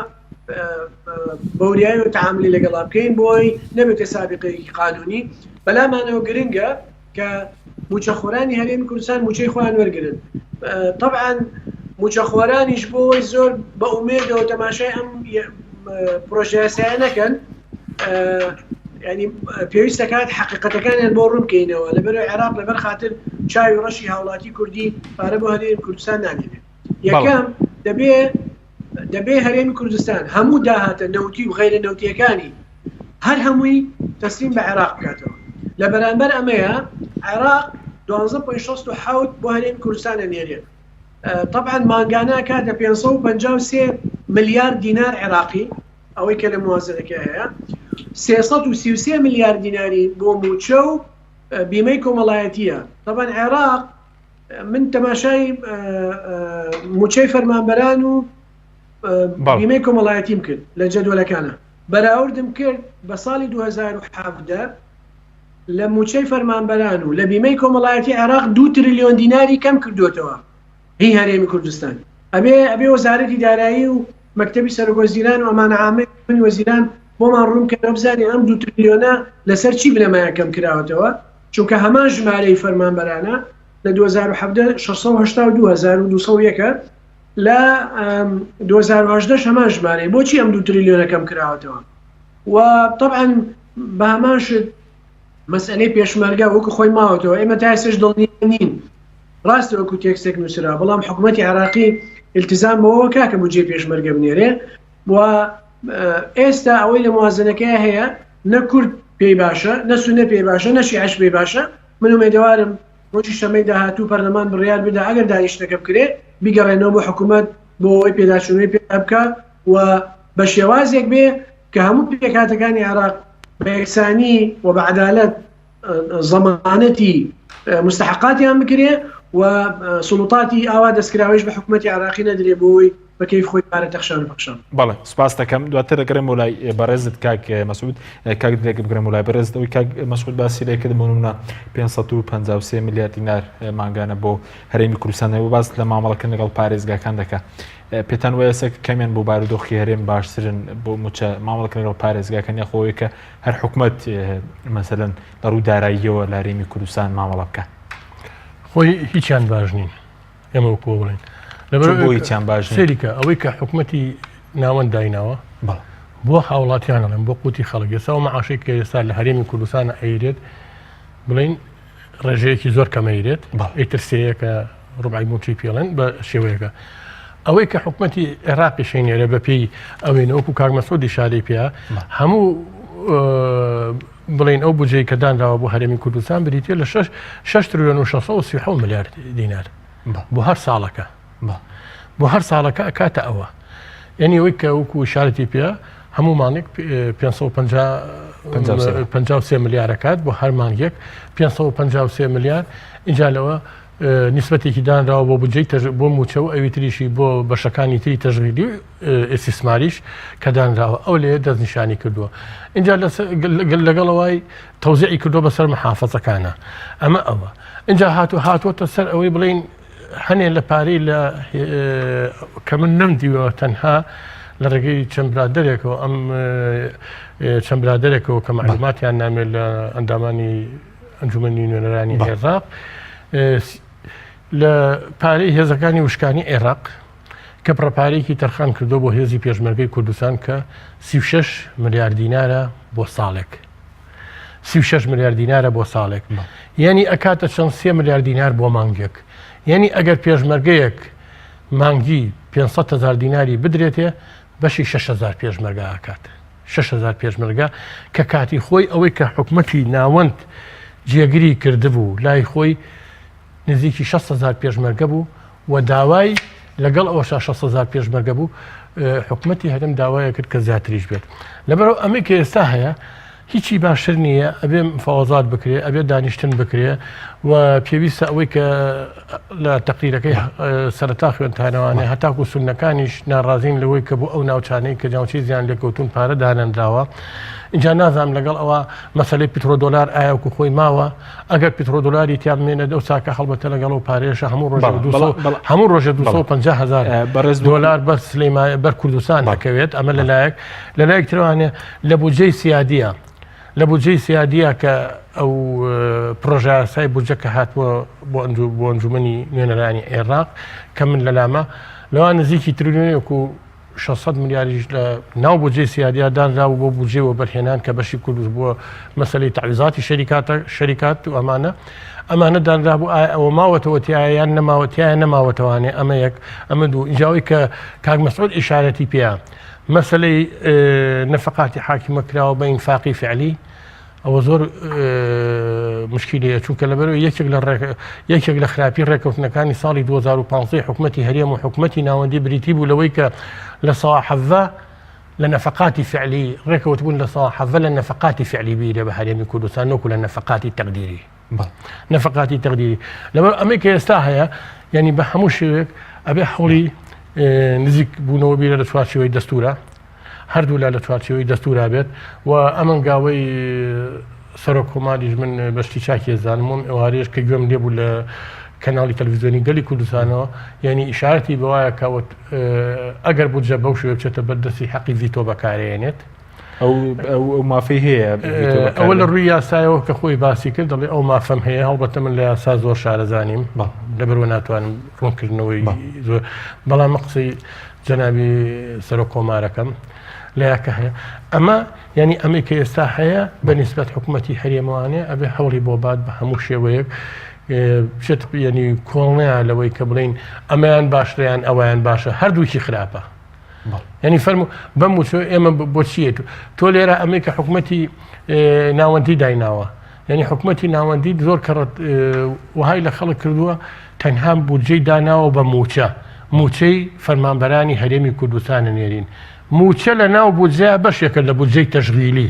بەوریایی و تەعاملی لەگەڵا بکەین بۆی نەبێتە سابقەیەکی قانونی بەلامانەوە گرنگە کە موچەخۆرانی هەرێمی کوردستان موچەی خۆیان وەرگرن طبعا موچەخۆرانیش بۆی زۆر بە ئومێدەوە تەماشای ئەم پرۆژە یاساییە نەکەن ینی پێویستە کات حقیقەتەکانیان بۆ ڕوون بکەینەوە لەبەرەوەی عێراق لەبەر خاتر چاوی ڕەشی هاوڵاتی کوردی پارە بۆ هەرێمی کوردستان نانێنێت یەکەم دەبێ هەرێمی کوردستان هەموو داهاتە نەوتی و غەیرە نەوتیەکانی هەر هەمووی تەسلیم بە عێراق بکاتەوە لە بەرامبەر ئەمەیە عێراق 12.67 بۆ هەرێمی کوردستان نێرێت طبعا مانگانە کاتە 553 ملیارد دینار عێراقی ئەوەی کە لە موازنەکە هەیە 333 ملیارد دیناری بۆ موچە و بیمەی کۆمەڵایەتیە طبعا عێراق من تەماشای موچەی فەرمانبەران و بیمەی کۆمەڵایەتیم کرد لە جەدوەلەکانە بەراوردم کرد بە ساڵی 2017 لە موچەی فەرمانبەران و لە بیمەی کۆمەڵایەتی عێراق 2 تریلیۆن دیناری کەم کردوێتەوە هی هەرێمی کوردستان ئەبێ وەزارەتی دارایی و مەکتەبی سەرۆکوەزیران و ئەمانە عامەی وەزیران بۆمان ڕوون کە بزانین ئەم 2 تریلیۆنە لەسەر چی بنەمایە کەم کراوەتەوە چونکە هەمان ژمارەی فەرمانبەرانە لە 2017 682,201 لە 2018 هەمان ژمارەی بۆچی ئەم 2 تریلیۆنە کەم کراوەتەوە و طبعا بە هەمان شت مەسئلەی پێشمەرگە وەکو خۆی ماوەتەوە ئێمە تا ئێستاش دڵنیین ڕاستە وەکو تێکستێک نووسرا بەڵام حکوومەتی عێراقی التزام بەوە کاکە بودجێ پێشمەرگە بنێرێ و ئێستا ئەوەی لە موازنەکەی هەیە نە کورد پێی باشە نە سونە پێی باشە نە شیعەش پێی باشە من ئومێدەوارم ڕۆژی شەمەی داهاتوو پەرلەمان بڕیار بدا ئەگەر دانیشتەکە بکرێ بیگەڕێنەوە بۆ حکوومەت بۆ ئەوەی پێداچوونەوەی پێ بکە و بە شێوازێک بێ کە هەموو پێکهاتەکانی عێراق بە یەکسانی و بە عەدالەت زەمانەتی مستحقاتیان بکرێ و سڵوتاتی ئاوا دەستکراویش بە حکوومەتی عێراقی نەدرێ بۆی بە کەیف خۆی پارە تەخشان بەخشان. بەڵێ سوپاس دەکەم دواتر دەگەڕێم وڵای بەڕێزت کاک مەسعود کاک دێک بگرم وڵای بەڕێزت ئەوەی کاک مەسعود باسی لێ کرد بۆ 553 میلیارد دینار مانگانە بۆ هەرێمی کوردستان و باس لە مامەڵەکە لەگەڵ پارێزگاکان دەکات پێتان وایە کەمیان بۆ بارودۆخی هەرێم باشترن بۆ موچە مامەڵەکە لەگەڵ پارێزگاکان یاخۆیە کە هەر حکوومەت مەسەلەن لە ڕوو داراییەوە لە هەرێمی کوردستان مامەڵە بکە خۆی هیچیان باش نین ئێمە وەکو بڵێن بۆ هیچیان باش سێریکە ئەوەی کە حکوومەتی ناوەند دایناوە بۆ هاوڵاتیانەڵێن بۆ قوتی خەڵک ئێستا و مەعاشەی کە ئێستا لە هەرێمی کوردستانە ئەیرێت بڵین ڕێژەیەکی زۆر کەمەیرێت ئیتر سەیەکە ڕوبعی موچی پێڵێن بە شێوەیەکە ئەوەی کە حکوومەتی عێراقی شێنێرە بە پێی ئەوەی وەکو کاک مەسعود ئیشارەی پێ هەموو بڵین ئەو بودجەی کە دانراوە بۆ هەرێمی کوردستان بریتێ لە 6 تریلیۆن و 637 میلیارد دینار بۆ هەر ساڵەکە بۆ هەر ساڵەکە ئەکاتە ئەوە یعنی ئەوەی کە وەکو ئیشارەتی پێ هەموو مانێک 553 میلیارەکات بۆ هەر مانگێک 553 میلیارد اینجا لەوە نسبەتێکی دانراوە بۆ بودجەی بۆ موچە و ئەوی تریشی بۆ بەشەکانی تری تەژغیلی و ئێسیسماریش کە دانراوە ئەو لێ دەستنیشانی کردووە اینجا لەگەڵەوەی تەوزیعی کردووە بەسەر محافەزەکانە ئەمە ئەوە اینجا هاتووەتە سەر ئەوەی بڵین هەنێ لە پارەی لە کە من نەمدیوە تەنها لە ڕێگەی چەند برادەرێکەوە ئەم چەند برادەرێکەوە کە معلوماتیان نامێت لە ئەندامانی ئەنجومەنی نوێنەرانی عێراق لە پارەی هێزەکانی وشکانی عێراق کە پڕەپارێکی تەرخان کردو بۆ هێزی پێشمەرگەی کوردستان کە 36 میلیارد دینارە بۆ ساڵێک 36 میلیارد دینارە بۆ ساڵێک یعنی ئەکاتە چەند 3 میلیارد دینار بۆ مانگێک یعنی ئەگەر پێشمەرگەیەک مانگی 500,000 دیناری بدرێتێ بەشی 6,000 پێشمەرگە ئاکات 6,000 پێشمەرگە کە کاتی خۆی ئەوەی کە حکوومەتی ناوەند جێگیری کردبوو لای خۆی نزیکی 6,000 پێشمەرگە بوو و داوای لەگەڵ ئەوە 6,000 پێشمەرگە بوو حکوومەتی هەرێم داوایە کرد کە زیاتریش بێت لەبەرەوە ئەمەی کە ئێستا هەیە هیچی باشتر نییە ئەبێ مفاوەزات بکرێ ئەبێ دانیشتن بکرێ و پێویستە ئەوەی کە لە تەقریرەکەی سەرەتا خوێندانەوانێ هەتاکو سونەکانیش ناڕازین لەوەی کە بۆ ئەو ناوچانەی کە جاوچی زیان لێکەوتون پارە دانەندراوە اینجا نازانم لەگەڵ ئەوە مەسەلەی پیترۆدۆلار ئایا وکو خۆی ماوە ئەگەر پیترۆدۆلاری تیان مێنە دە ساکە هەڵبەتە لەگەڵ و پارێشە هەموو ڕۆژە 250,000 دۆلار بەر سلەیمان بەر کوردستان دەکەوێت ئەمە لەلایەک ترەوانێ لە بودجەی سیادیە لە بودجەی سیادیە کە ئەو پرۆژە یاسای بودجە کە هاتووە بۆ ئەنجومەنی نوێنەرانی عێراق کە من لەلامە لەوان نزیکی تریلیۆنێک و 600 میلیاریش لە ناو بودجەی سیادیا دانراوە بۆ بودجێەوە بەرهێنان کە بەشی کوردست بووە مەسەلەی تعویزاتی شەریکات و ئەمانە دانرابوو ئەوە ماوەتەوەتیایە یان نەماوەتیایە نەماوەتەوانێ ئەمە یەک ئەمە دوو ئینجاوی کە کاک مەسعود ئیشارەتی پێیە مەسەلەی نەفەقاتی حاکمە کراوە بە ئینفاقی فعلی ئەوە زۆر مشکلەیە چونکە لەبەرەوە یەکێک لە خراپی ڕێکەوتنەکانی ساڵی 2015 حکوومەتی هەرێم و حکوومەتی ناوەندی بریتی بوو لەوەی کە لە سەواحەڤە لە نەفەقاتی فعلی ڕێکەوت بوون لە سەواحەڤە لە نەفەقاتی فعلی بیرە بە هەرێمی کوردستان نەکو لە نەفەقاتی تەقدیری نەفەقاتی تەقدیری لەبەر ئەمەی کە ئێستا هەیە یعنی بە هەموو شێوێک ئەبێ هەوڵی نزیک بوونەوە بیرە لە چوارچێوەی دەستورە هەردوو لە چوارچێوەی دەستورا بێت و ئەمەنگاوەی سەرۆک کۆماریش من بەشتی چاکی زانم ئێوارێش کە گوێم لێبوو لە کەناڵی تەلەڤیزیۆنی گەلی کوردستانەوە یعنی ئیشارەتی بەوایە کەوت ئەگەر بودجە بەو شوێ بچێتە بەردەستی حەقی ڤیتۆ بەکارهێنێت ئەو مافەی هەیە ئەوە لە ڕووی یاسایەوە کە خۆی باسی کرد دەڵێ ئەو مافەم هەیە هەڵبەتە من لە یاسا زۆر شارەزانیم لەبەرەوە ناتوانم ڕوونکردنەوەی زۆر بەڵام قسەی جەنابی سەرۆک کۆمارەکەم لایەکە هەیە ئەمە ینی ئەمەی کە ئێستا هەیە بە نیسبەت حکوومەتی هەرێمەوانێ ئەبێ هەوڵی بۆ بات بە هەموو شێوەیەک بچێت ینی کۆڵنەیە لەوەی کە بڵین ئەمەیان باشتریان ئەویان باشە هەردووکی خراپە ینی فەرمو بەم وچۆ ئێمە بۆچیێت تۆ لێرە ئەمەی کە حکوومەتی ناوەندی دایناوە ینی حکوومەتی ناوەندی زۆر کەڕەت وهای لە خەڵک کردووە تەنها بودجەی داناوە بە موچەی فەرمانبەرانی هەرێمی کوردستانە نێرین موچە لە ناو بودجە بەشێکە لە بودجەی تەشغیلی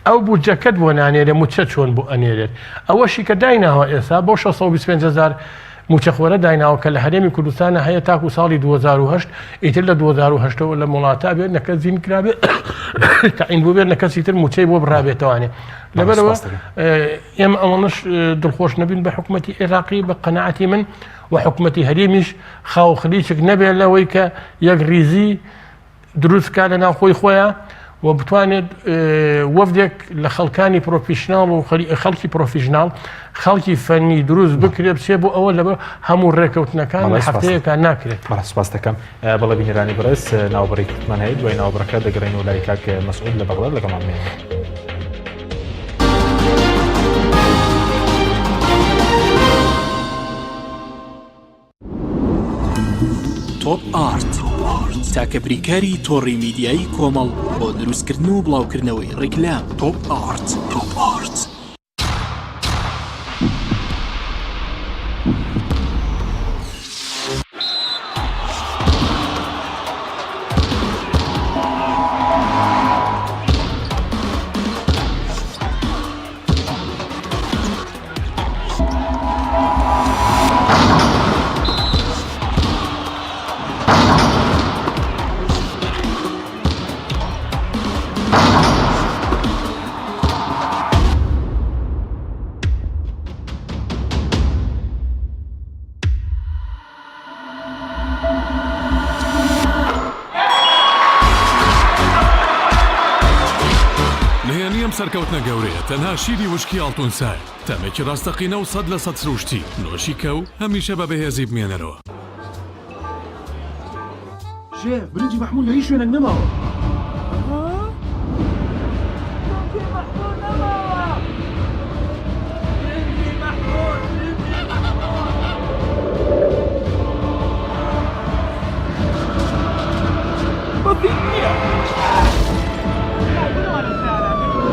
ئەو بودجەکەت بۆ نانێرێ موچە چۆن بۆ ئەنێرێت ئەوەشی کە دایناوە ئێستا بۆ 625,000 موچەخۆرە دایناوە کە لە هەرێمی کوردستانە هەیە تاکو ساڵی 2010 ئیتر لە 2010ەوە لە وڵاتە بێت نەکە زین کرابێت تەعین بوو بێت نەکەسی تر موچەی بۆ بڕابێتەوانێ لەبەرەوە ئێمە ئەوەنش دڵخۆش نەبین بە حکوومەتی عێراقی بە قەناعەتی من و حکوومەتی هەرێمیش خاو خلیچێک نەبێت لەوەی کە یەک ریزی دروستکە لە ناو خۆی خۆیە و بتوانێت وەفدێک لە خەڵکانی پرۆفیشناڵ و خەڵکی پرۆفیژناڵ خەڵکی فەنی دروست بکرێت بچێ بۆ ئەوە لەبەر هەموو ڕێکەوتنەکان لە هەفتەیەکان ناکرێت. سپاس دەکەم بەڵێ بینەرانی بەڕێز ناوبەڕێکتمان هەیە دوای ناوبڕەکە دەگەڕێن و لای کاک مەسعود لە بەغداد لەگەڵمان بێنن. تۆپ ئارت تاکە بریکاری تۆڕی میدیایی کۆمەڵ بۆ دروستکردن و بڵاوکردنەوەی ڕیکلام. تۆپ ئارت. سەرکەوتنە گەورەیە تەنها شیری وشکی ئاڵتونسای تەمێکی ڕاستەقینە و 100% سروشتی نۆشی کە و هەمیشە بە بەهێزی بمێنەرەوە. شێف برنجی مەحموود لە هیچ شوێنێک نەماوە.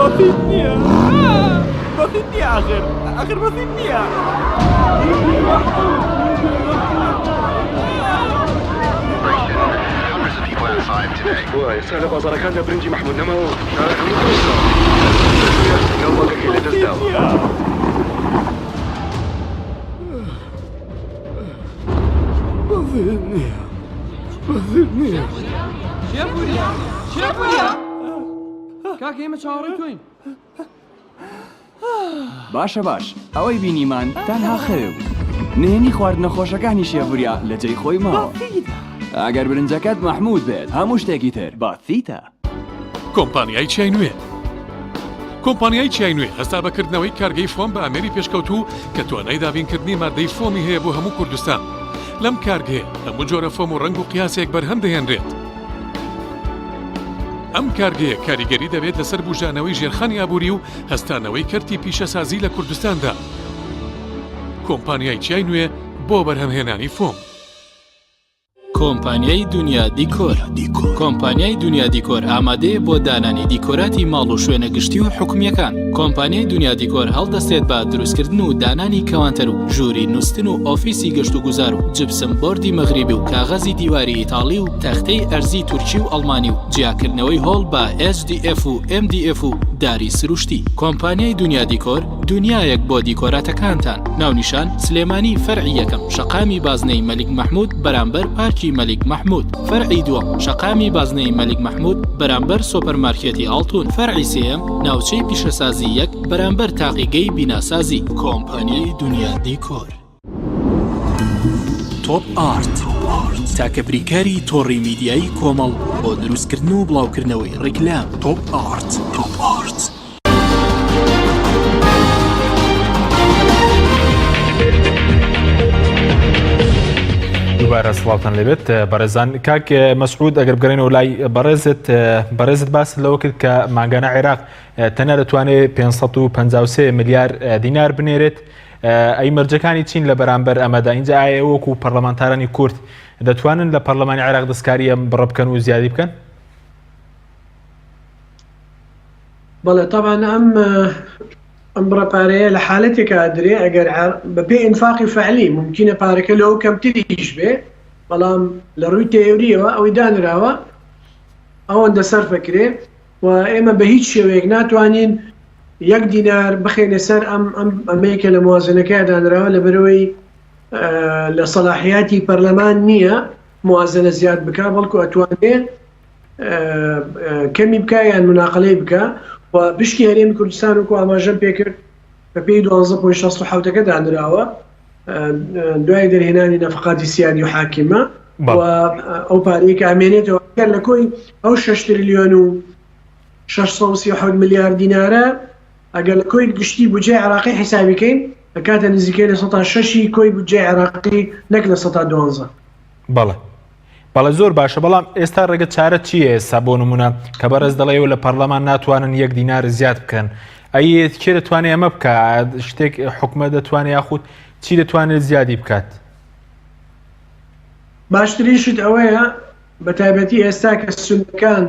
بسيط نية آخر بسيط نية سهل بازار كان برنجي محمود نمو بسيط نية کاکە ئێمە چاوەڕێی تۆین. باشە باش ئەوەی بینیمان تەنها خەوێ بوو نهێنی خواردنە خۆشەکانی شێڤوریا لە جێی خۆی ماوە. ئەگەر برنجەکەت مەحموود بێت هەموو شتێکی تر باتیتە. کۆمپانیای چای نوێ کۆمپانیای چای نوێ هەستا بەکردنەوەی کارگەی فۆم بە ئەمێری پێشکەوتوو کە توانای دابینکردنی مادەی فۆمی هەیە بۆ هەموو کوردستان. لەم کارگەیە هەموو جۆرە فۆم و ڕنگ و قیاسێک بەرهەم دەهێنرێت. ئەم کارگەیە کاریگەری دەبێت لەسەر بژانەوەی ژێرخانی ئابووری و هەستانەوەی کەرتی پیشەسازی لە کوردستاندا. کۆمپانیای چای نوێ بۆ بەرهەمهێنانی فۆم. کۆمپانیای دنیا دیکۆر. کۆمپانیای دنیا دیکۆر ئامادەیە بۆ دانانی دیکۆراتی ماڵ و شوێنە گشتی و حکومیەکان. کۆمپانیای دنیا دیکۆر هەڵدەستێت بە دروستکردن و دانانی کەوانتەر و ژووری نووسن و ئۆفیسی گەشت و گوزار و جبسم بۆردی مەغریبی و کاغەزی دیواری ئیتاڵی و تەختەی ئەرزی تورکی و ئەڵمانی و جیاکردنەوەی هۆڵ بە SDF و MDF و داری سروشتی. کۆمپانیای دنیا دیکۆر دنیایەک بۆ دیکۆراتەکانتان. ناونیشان سلێمانی فەرعی یەکەم شەقامی بازنەی مەلیک مەحموود بەرامبەر پارکی ناوچەی مەلیک مححمود فەرعی دووەم شەقامی بازنەی مەلیک مححمود بەرامبەر سۆپەرمارکێتی ئاڵتون فەرعی سێم ناوچەی پیشەسازی یەک بەرامبەر تاقیگەی بیناسازی کۆمپانیای دنیا دیکۆر. تۆپ ئارت تاکە بریکاری تۆڕی میدیایی کۆمەڵ بۆ دروستکردن و بڵاوکردنەوەی ڕیکلام. تۆپ ئارت. دووبارە سڵاوتان لەبێت بەڕێزان. کاک مەسعود ئەگەر بگەڕێنەوە لای بەڕێزت باس لەوە کرد کە ماگانە عێراق تەنیا دەتوانێت 553 ملیار دینار بنێرێت. ئەی مەرجەکانی چین لە بەرامبەر ئەمەدا اینجا ئایا وەکو پەرلەمانتارانی کورد دەتوانن لە پەرلەمانی عێراق دەستکاری ئەم بڕە بکەن و زیادی بکەن؟ بەڵێ طبعاً ئەم بڕە پارەیە لە حالەتێکا درێ ئەگەر بەپێ ئینفاقی فعلی ممکنە پارەکە لەوە کەمتریش بێ، بەڵام لە ڕووی تێوریەوە ئەوەی دانراوە ئەوەندە سەرفەکرێ و ئێمە بە هیچ شێوەیەک ناتوانین 1 دینار بخێنە سەر ئەمەیەکە لە موازنەکەی دانراوە لەبەرەوەی لە سەلاحیاتی پەرلەمان نییە موازنە زیاد بکە، بەڵکو ئەتوانێت کەمی بکە یان مناقلەی بکە و بشتی هەرێمی کوردستان وەکو ئاماژەم پێکرد بە پێی 12.67 دانراوە دوای دەرهێنانی نەفقاتی سیادی و حاکمە و ئەو پارەیە کە ئەمێنێتەوە لە کۆی ئەو 6 تریلیۆن و 637 ملیار دینارە ئەگەر لە کۆی گشتی بودجێ عێراقی حیسابیکەین ئەکاتە نزیکەی لە 106 کۆی بودجێ عێراقی نەک لە 112. بەڵێ زۆر باشە، بەڵام ئێستا ڕێگە چارە چییە ئێستا بۆ نمونە کە بەڕێز دەڵێەوە لە پەرلەمان ناتوانن 1 دینار زیاد بکەن؟ ئەی کێ دەتوانێت ئەمە بکە؟ شتێک حکومەت دەتوانێت یاخود چی دەتوانێت زیادی بکات؟ باشتریشت ئەوەیە بە تایبەتی ئێستا کە سونەکان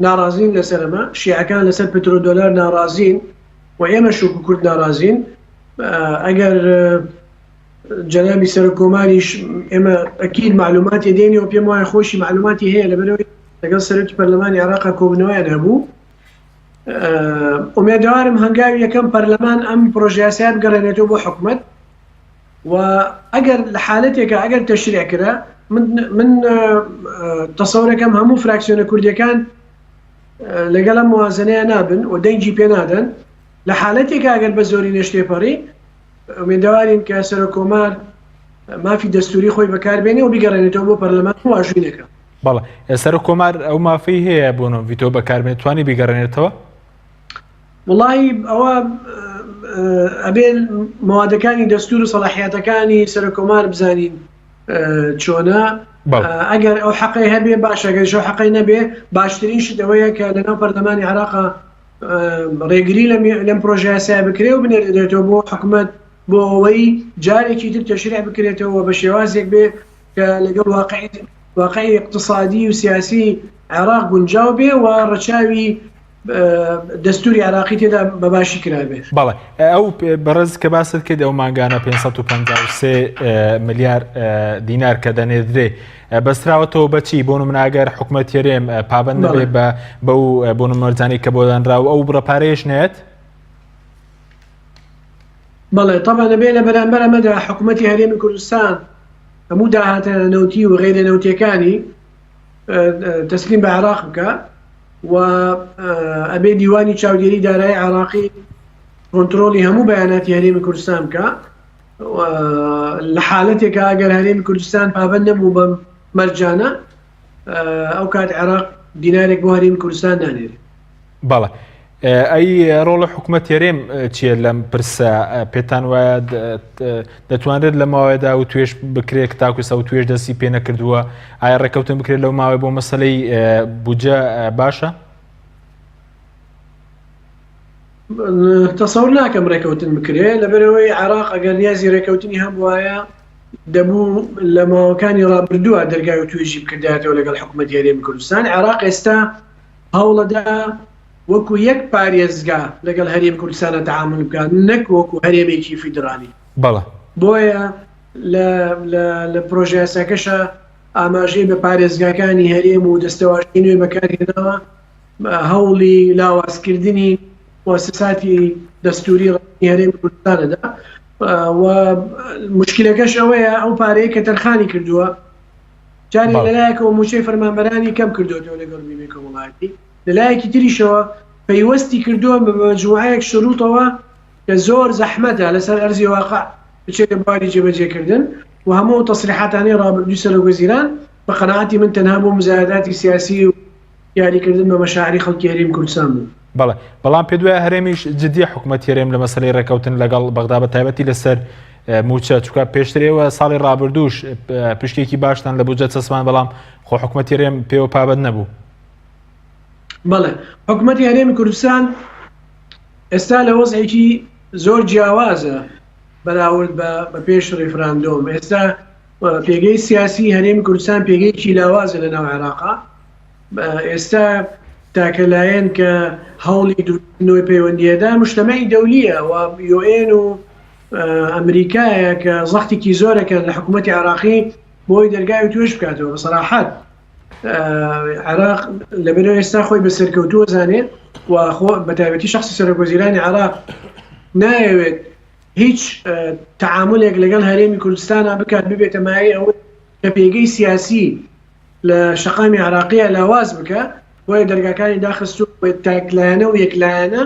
ناڕازین لەسەرمە، شیعەکان لەسەر پترۆدۆلار ناڕازین و ئێمە شوک و کورد ناڕازین. ئەگەر جەنابی سەرۆکۆماریش ئێمە ئەکید معلوماتی دێنی و پێم وایە خۆشی معلوماتی هەیە لەبەرەوەی لەگەڵ سەرۆکی پەرلەمانی عێراق کۆبنەوەیان هەبوو. ئومێدوارم هەنگاوی یەکەم پەرلەمان ئەم پرۆژە یاسا بگەڕێنێتەوە بۆ حکومەت و ئەگەر لە حالەتێکە ئەگەر تەشریعکرا من تەسەورەکەم هەموو فراکسیۆنە کوردیەکان لەگەڵ ئەم موازنەیە نابن و دەنگی پێ نادەن. لە حالەتێکە ئەگەر بە زۆری نەشتێپەڕی ئومێدوارین کە سەرۆکۆمار مافی دەستوری خۆی بەکاربێنێ و بیگەڕێنێتەوە بۆ پەرلەمان واژوینەکە. بەڵێ سەرۆکۆمار ئەو مافی هەیە بۆ ڤیتۆ بەکاربێنێت توانی بیگەڕێنێتەوە؟ وڵی ئەوە ئەبێ موادەکانی دەستور و سەلاحیاتەکانی سەرۆکۆمار بزانین چۆنە. ئەگەر ئەو حەقی هەبێ باشە، ئەگەر ئەو حەقی نەبێ باشترین شت ئەوەیە کە لەناو پەرلەمانی عێراق ڕێگری لەم پرۆژە یاسا بکرێ و بنێرێتەوە بۆ حکومەت بۆ ئەوەی جارێکی تر تەشریع بکرێتەوە بە شێوازێک بێ کە لەگەڵ واقعی اقتصادی و سیاسی عێراق گونجاو بێ و ڕەچاوی دەستوری عێراقی تێدا بەباشی کرابێت. بەڵێ ئەو بەڕێز کە باست کرد ئەو ماگانە 553 ملیار دینار کە دەنێدرێ بەستراوەتەوە بەچی بۆ مناگەر حکومەت هەرێم پابند نەبێ بەو بۆ نمەرجانی کە بۆ دانراوە ئەو بڕەپارەیەش نێت؟ بەڵێ طبعا دەبێت لە بەرامبەر ئەمەدا حکومەتی هەرێمی کوردستان هەموو داهاتە نەوتی و غیرە نەوتیەکانی تەسلیم بە عێراق بکە و ئەبێ دیوانی چاودێری دارایی عێراقی کۆنتڕۆلی هەموو بەیاناتی هەرێمی کوردستان بکە لە حالەتێکە ئەگەر هەرێمی کوردستان پابند نەبوو بەم مەرجانە ئەو کات عێراق دینارێک بۆ هەرێمی کوردستان نانێرێت. بەڵێ ئەی ڕۆڵە حکومەت هەرێم چییە لەم پرسە؟ پێتان وایە دەتوانرێت لە ماوەیەدا و توێش بکرێت تاکوسە و توێش دەستی پێ نەکردووە؟ ئایا ڕێکەوتن بکرێت لەو ماوەی بۆ مەسەلەی بودجە باشە؟ تەسەور ناکەم ڕێکەوتن بکرێت لەبەرەوەی عێراق ئەگەر نیازی ڕێکەوتنی هەم وایە دەبوو لە ماوەکانی ڕابردووە دەرگای و توێژی بکردایەتەوە لەگەڵ حکومەتی هەرێمی کوردستان. عێراق ئێستا هەوڵەدا وەکو یەک پارێزگا لەگەڵ هەرێمی کوردستانە تەعامل بکات، نەک وەکو هەرێمێکی فیدرالی. بۆیە لە پرۆژە یاساکەشە ئاماژەی بە پارێزگاکانی هەرێم و دەستەواژی نوێ بەکارهێنەوە هەوڵی لاوازکردنی مؤسساتی دەستوری هەرێمی کوردستانەدا و مشکلەکەش ئەوەیە ئەو پارەیە کە تەرخانی کردووە 1 دینار و 6 ملیار دینار لە ماوەی 5 ساڵدا 1 دینار و 6 ملیار دینار لە ماوەی 5 ساڵدا 1 دینار و 6 ملیار دینار لە ماوەی 5 ساڵدا مشکلەکەش ئەوەیە ئەو پارەیە کە تەرخانی کردووە جاری لەلایەکەوە موچەی فەرمانبەرانی کەم کردوەوە لەگەڵ بیمەی کۆمەڵایەتی لەلایەکی تریشەوە پەیوەستی کردووە بە مەجموعەیەک شروطەوە کە زۆر زەحمەتە لەسەر ئەرزی واقع بچێتە باری جێبەجێکردن و هەموو تەسریحاتانەی ڕابردووی سەرۆکوەزیران بە قەناعەتی من تەنها بۆ مزایداتی سیاسی و یاریکردن بە مەشاعری خەڵکی هەرێمی کوردستان بوو. بەڵێ بەڵام پێ دوای هەرێمیش جددی حکوومەتی هەرێم لە مەسەلەی ڕێکەوتن لەگەڵ بەغدا بە تایبەتی لەسەر موچە چووکە پێشترەوە ساڵی ڕابردووش پشتێکی باشتان لە بودجە چەسمان بەڵام خۆ حکوومەتی هەرێم پێوە پابەت نەبوو. بەڵێ حکوومەتی هەرێمی کوردستان ئێستا لە وەزعێکی زۆر جیاوازە بەراورد بە پێش ڕێفراندۆم. ئێستا پێگەی سیاسی هەرێمی کوردستان پێگەیەکی لاوازە لە ناو عێراقا. ئێستا تاکەلایەن کە هەوڵی دوورنەوەی پەیوەندیەدا مشتەمەی دەولیە و UN و ئەمریکایە کە زەختێکی زۆرەکە لە حکوومەتی عێراقی بۆی دەرگای توێش بکاتەوە بە سەراحەت. عێراق لەبەرەوە ئێستا خۆی بە سەرکەوتووە زانێت و بە تایبەتی شخصی سەرۆکوەزیرانی عێراق نایەوێت هیچ تعاملێک لەگەڵ هەرێمی کوردستانە بکات ببێتە مایە ئەوە کە پێگەی سیاسی لە شەقامی عێراقیە لاواز بکە بۆیە دەرگاکانی داخستوو تاکلایەنە و یەکلایەنە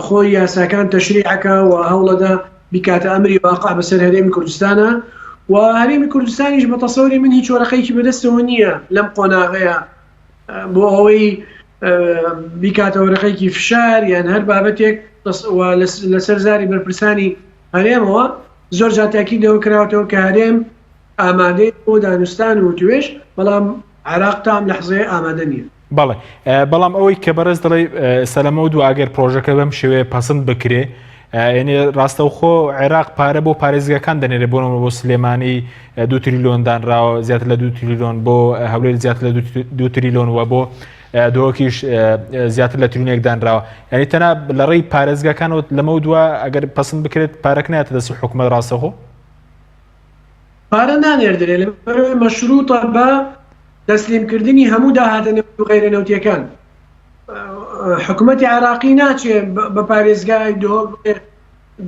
خۆی یاساکان تەشریعەکە و هەوڵەدا بیکاتە ئەمری واقع بەسەر هەرێمی کوردستانە و هەرێمی کوردستانیش بە تەسەوری من هیچ وەرەقەیەکی بەدەستەوە نییە لەم قۆناغەیە بۆ ئەوەی بیکاتە وەرەقەیەکی فشار یان هەر بابەتێک لەسەر زاری بەرپرسانی هەرێمەوە زۆر جاتاکی دەوە کراوەتەوە کە هەرێم ئامادەی بۆ دانوستان و توێش بەڵام عێراق تام لەحزەیە ئامادە نییە. بەڵێ بەڵام ئەوەی کە بەرز دەڵێ سەلەمە و ئەگەر پرۆژەکە بەم شێوەیە پەسەند بکرێ یعنی ڕاستەوخۆ عێراق پارە بۆ پارێزگەکان دەنێرێ بۆنەوە بۆ سلێمانی 2 تریلیۆن دانراوە زیاتر لە 2 تریلیۆن بۆ هەولێر زیاتر لە 2 تریلیۆن وە بۆ دۆکیش زیاتر لە تریلیۆنێک دانراوە یعنی تەنها لە ڕێی پارێزگەکانەوە لەمە دووە ئەگەر پەسەند بکرێت پارەک نایەتە دەستی حکوومەت ڕاستەوخۆ پارە نانێردرێت لەبەرەوەی مەشروطە بە تەسلیمکردنی هەموو داهاتە نێوت و غەیرە نەوتیەکان. حکوومەتی عێراقی ناچێت بە پارێزگای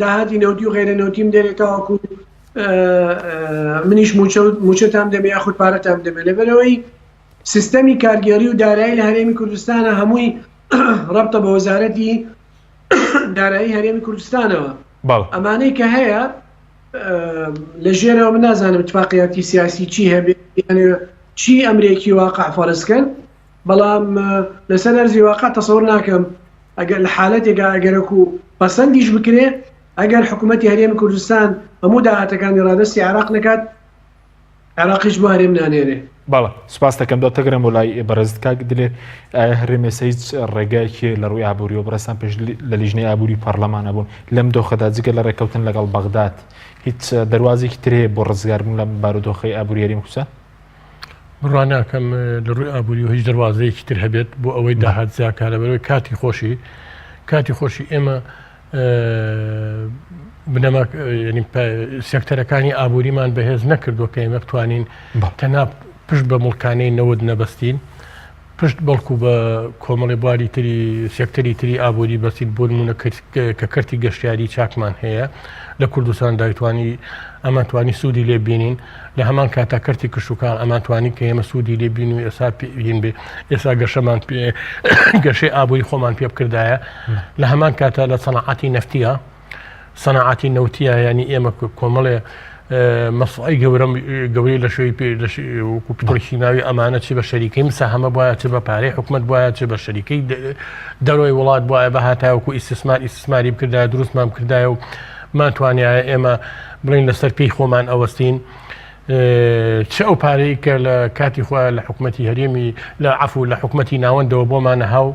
داهاتی نەوتی و غەیرە نەوتیم دێرێتەوەکو منیش موچەتام دەبێ یاخود پارەتام دەبێت لەبەرەوەی سیستەمی کارگێڕی و دارایی لە هەرێمی کوردستانە هەمووی ڕەبتە بە وەزارەتی دارایی هەرێمی کوردستانەوە. ئەمانەی کە هەیە لە ژێرەوە من نازانم اتفاقیاتی سیاسی چی هەبێت چی ئەمریکی واقع فەرزکەن بەڵام لەسەر ئەرزی واقع تەسەوڕ ناکەم ئەگەر لە حالەتێکا ئەگەرەک و پەسەندیش بکرێ ئەگەر حکوومەتی هەرێمی کوردستان هەموو داهاتەکانی ڕادستی عێراق نەکات عێراقیش بۆ هەرێم نانێرێ. بەڵێ سوپاس دەکەم دەتەگرم بۆ لای بەرزت کاک دلێ هەرێمێسە هیچ ڕێگایەکی لە ڕووی ئابووری و بەڕێستان پێش لە لیژنەی ئابووری پەرلەمانە بوون لەم دۆخەدا جگە لە ڕێکەوتن لەگەڵ بەغداد هیچ دەواازێکی ترێ بۆ ڕزگاربوون لەم بارودۆخەی ئابووری هەرێمی کوردستان ڕواناکەم لە ڕووی ئابووری و هیچ دەواازەیەکی تر هەبێت بۆ ئەوەی داهات زیاکە لەبەرەوەی کاتی خۆشی ئێمە بنەما سێکتەرەکانی ئابووریمان بەهێز نەکردووە کە ئێمە بتوانین تەنها پشت بە مڵکانەی نەوەد نەبەستین پشت بەڵکو بە کۆمەڵی بواری تری سێکتەری تری ئابووری بەستین بۆ نمونە کە کەرتی گەشتیاری چاکمان هەیە لە کوردستان دایتوانی ئەمانتوانی سوودی لێ بینین لە هەمان کاتا کەرتی کشوکان ئەمانتوانی کە ئێمە سوودی لێ بین و ئێستا پێین بێ ئێستا گەشەمان گەشەی ئابووری خۆمان پێ بکردایە لە هەمان کاتە لە سەنعاتی نەفتیە سەنعاتی نەوتیە ینی ئێمە کۆمەڵێ مەسڵی گەورەی لە شوی پێشیناوی ئەمانە چی بە شەریکەی مساهەمە بواە چ بە پارەی حکوومەت بواە چ بە شەریکەی دەرۆی وڵات بواە بە هاتایوەکو ئیسیسماری بکردای دروستمان کردایە و ماتوانایە ئێمە بڵین لەسەر پێی خۆمان ئەوەستین چ ئەو پارەی کە لە کاتی خۆ لە حکوومەتی هەرێمی لە عەفو لە حکوومەتی ناوەندەوە بۆمانە هاو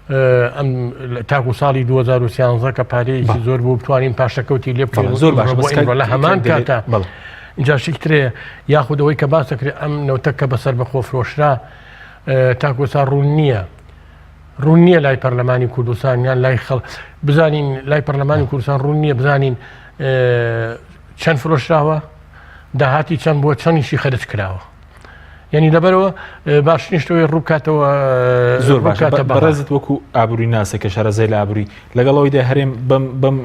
ئەم تاکو ساڵی 2013 کە پارەیەکی زۆر بوو بتوانین پاشەکەوتی لێ بکەین زۆر باش لە هەمان کاتە اینجا شترەیە یاخودەوەی کە باس دەکرێت ئەم نەوتە کە بەسەر بەخۆ فرۆشرا تاکو سا ڕوون نییە لای پەرلەمانی کوردستان یان لای خەڵ بزانین لای پەرلەمانی کوردستان ڕوون نییە بزانین چەند فرۆشراوە داهاتی چەند بووە چەندیشی خەرج کراوە یعنی لەبەرەوە باشنیشتەوەی ڕووکاتەوە زۆر بەڕێزت وەکو ئابووری ناسە کە شارەزای لە ئابووری لەگەڵەوەی دا هەرێم بەم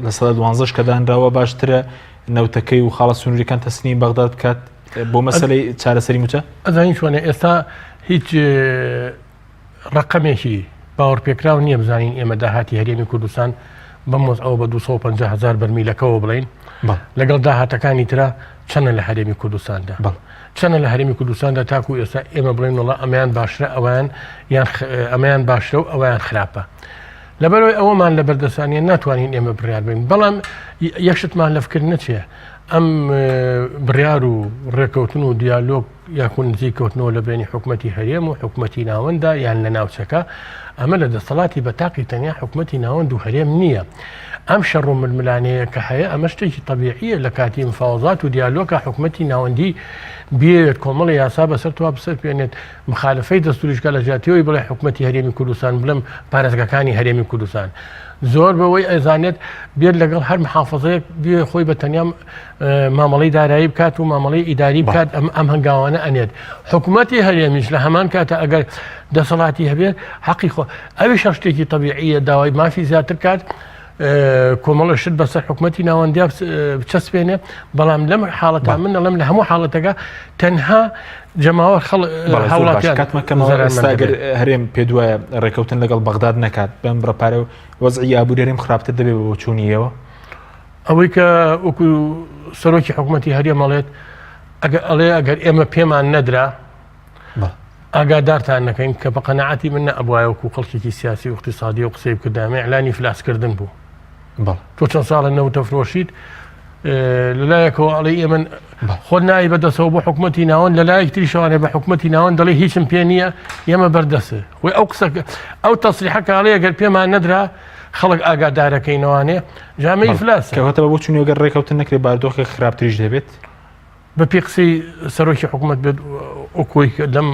لە سەد 12 کە دانراوە باشترە نەوتەکەی و خاڵە سنووریەکان تەسنیم بەغداد بکات بۆ مەسەلەی چارەسەری موچە ئەزانین چۆنە ئێستا هیچ ڕقەمێکی باوەڕپێکراو نییە بزانین ئێمە داهاتی هەرێمی کوردستان بەمۆز ئەو بە 250,000 بەرمیلەکەەوە بڵین لەگەڵ داهاتەکانی ترە چەنە لە هەرێمی کوردستاندا چەنە لە هەرێمی کوردستاندا تاکو ئێستا ئێمە بڵین وڵا ئەمەیان باشرە ئەویان یان ئەمەیان باشرە و ئەویان خراپە لەبەرەوەی ئەوەمان لە بەردەستانیە ناتوانین ئێمە بڕیار بین بەڵام یەکشتمان لەفکرد نەچێ ئەم بڕیار و ڕێکەوتن و دیالۆگ یاکو نزیکەوتنەوە لە بینی حکومەتی هەرێم و حکومەتی ناوەندا یان لە ناوچەکە ئەمە لە دەسەڵاتی بەتاقی تەنیا حکومەتی ناوەند و هەرێم نییە ئەم شەڕ و ململانەیە کە هەیە ئەمە شتێکی طبیعیە لە کاتی مفاوزات و دیالۆگە حکومەتی ناوەندی بێت کۆمەڵی یاسا بەسەر توا بسەر پێێنێت مخالفەی دەستوریشکە لە جاتیەوەی بڵێ حکومەتی هەرێمی کوردستان بڵم پارێزگەکانی هەرێمی کوردستان زۆر بەوەی ئەزانێت بێت لەگەڵ هەر محافظەیەک بێ خۆی بە تەنیا مامەڵی دارایی بکات و مامەڵی ئیداری بکات ئەم هەنگاوانە ئەنێت حکومەتی هەرێمیش لە هەمان کاتە ئەگەر دەسەڵاتی هەبێت حەقی خۆ ئەوی شتێکی طبیعیە داوای مافی زیاتر کات کۆمەڵە شت بەسەر حکومەتی ناوەندیا بچەسپێنێ بەڵام لەم حاڵەتە من لەم لە هەموو حاڵەتەکە تەنها جەماوە هەڵاتیانستاگەر هەرێم پێ دوایە ڕێکەوتن لەگەڵ بەغداد نکات بەم بڕپارە و وەزعی ئابوورێریم خراپتر دەبێت بۆ چوونیەوە ئەوەی کە وەکو سەرۆکی حکومەتی هەرێم مەڵێت ئەڵێ ئەگەر ئێمە پێمان نەدرا ئاگادارتان نەکەین کە بە قەنەعەتی من نەبووایە وەکو خەڵکێکی سیاسی و اقتصادی و قسەی بکردامێ ئەعلانی فلاسکردن بوو تۆ چەند ساڵە نەوتە فرۆشیت لەلایەکەوە ئەڵێ ئێمە خۆت نایی بەدەسەوە بۆ حکومەتی ناوەند لەلایەک تری شەوانێ بە حکومەتی ناوەند دەڵێ هیچم پێ نییە ئێمە بەردەسە وی ئەو قسە ئەو تەسریحەکە ئەڵێ ئەگەر پێمان نەدرا خەڵک ئاگادارەکەینەوانێ ژامەی فلاسە کەواتەوە بۆ چوونیوەگەر ڕێکەوتن نەکرێت باردۆخی خراپتریش دەبێت بە پێ قسەی سەرۆکی حکومەت بێت ئۆکۆی لەم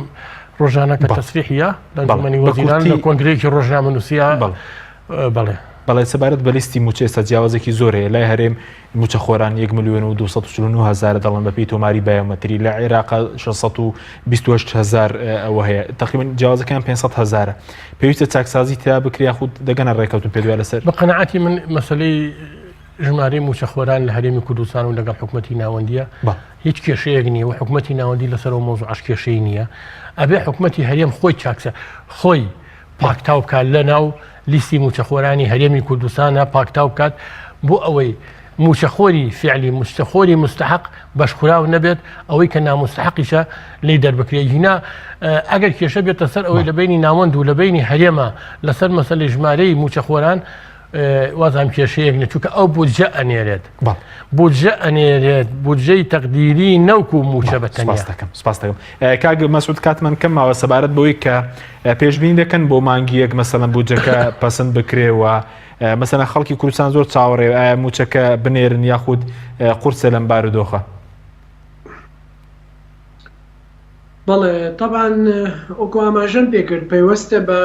ڕۆژانە کە تەسریحە لە ئەنجومەنی وەزیران لە کۆنگرەیەکی ڕۆژنامە نووسیا بەڵێ بەڵێ سەبارەت بە لیستی موچە ئێستا جیاوازێکی زۆرەیە لای هەرێم موچە خۆران 1,249,000 دەڵن بەپی تۆماری بایۆمەتری لە عێراق 628,000 ئەوە هەیە تقریبا جیاوازەکان 500,000 پێویستە چاکسازی تا بکریا خود دەگەنە ڕێکەوتن پێ دوای لەسەر بە قەنەعەتی من مەسەلەی ژمارەی موچە خۆران لە هەرێمی کوردستان و لەگەڵ حکومەتی ناوەندیە هیچ کێشەیەک نییە و حکومەتی ناوەندی لەسەرەوە مۆزوعش کێشەی نییە ئەبێ حکومەتی هەرێم خۆی چاکسە خۆی پاکتاو بکات لە ناو لیستی موچەخۆرانی هەرێمی کوردستانە پاکتاو بکات بۆ ئەوەی موچەخۆری فعلی موچەخۆری مستحق بەشخوراو نەبێت ئەوەی کە نامستحقیشە لی دەربکرێ هینا ئەگەر کێشە بێتە سەر ئەوەی لە بینی ناوەند و لە بینی هەرێمە لەسەر مەسەلەی ژمارەی موچەخۆران وازام کێشەیەک نەچووکە ئەو بودجە ئەنێرێت بودجە ئەنێرێت بودجەی تەقدیری نەوکو موچە بەتەنیا سپاس دەکەم کاگ مەسعود کاتمان کەماوە سەبارەت بەوەی کە پێشبینی دەکەن بۆ مانگیەک مەسەڵەن بودجەکە پەسەند بکرێەوە مەسەڵەن خەڵکی کوردستان زۆر چاوەڕێ ئایا موچەکە بنێرن یاخود قورسە لەم بارودۆخە بەڵێ طبعا وەکو ئاماژەم پێکرد پەیوەستە بە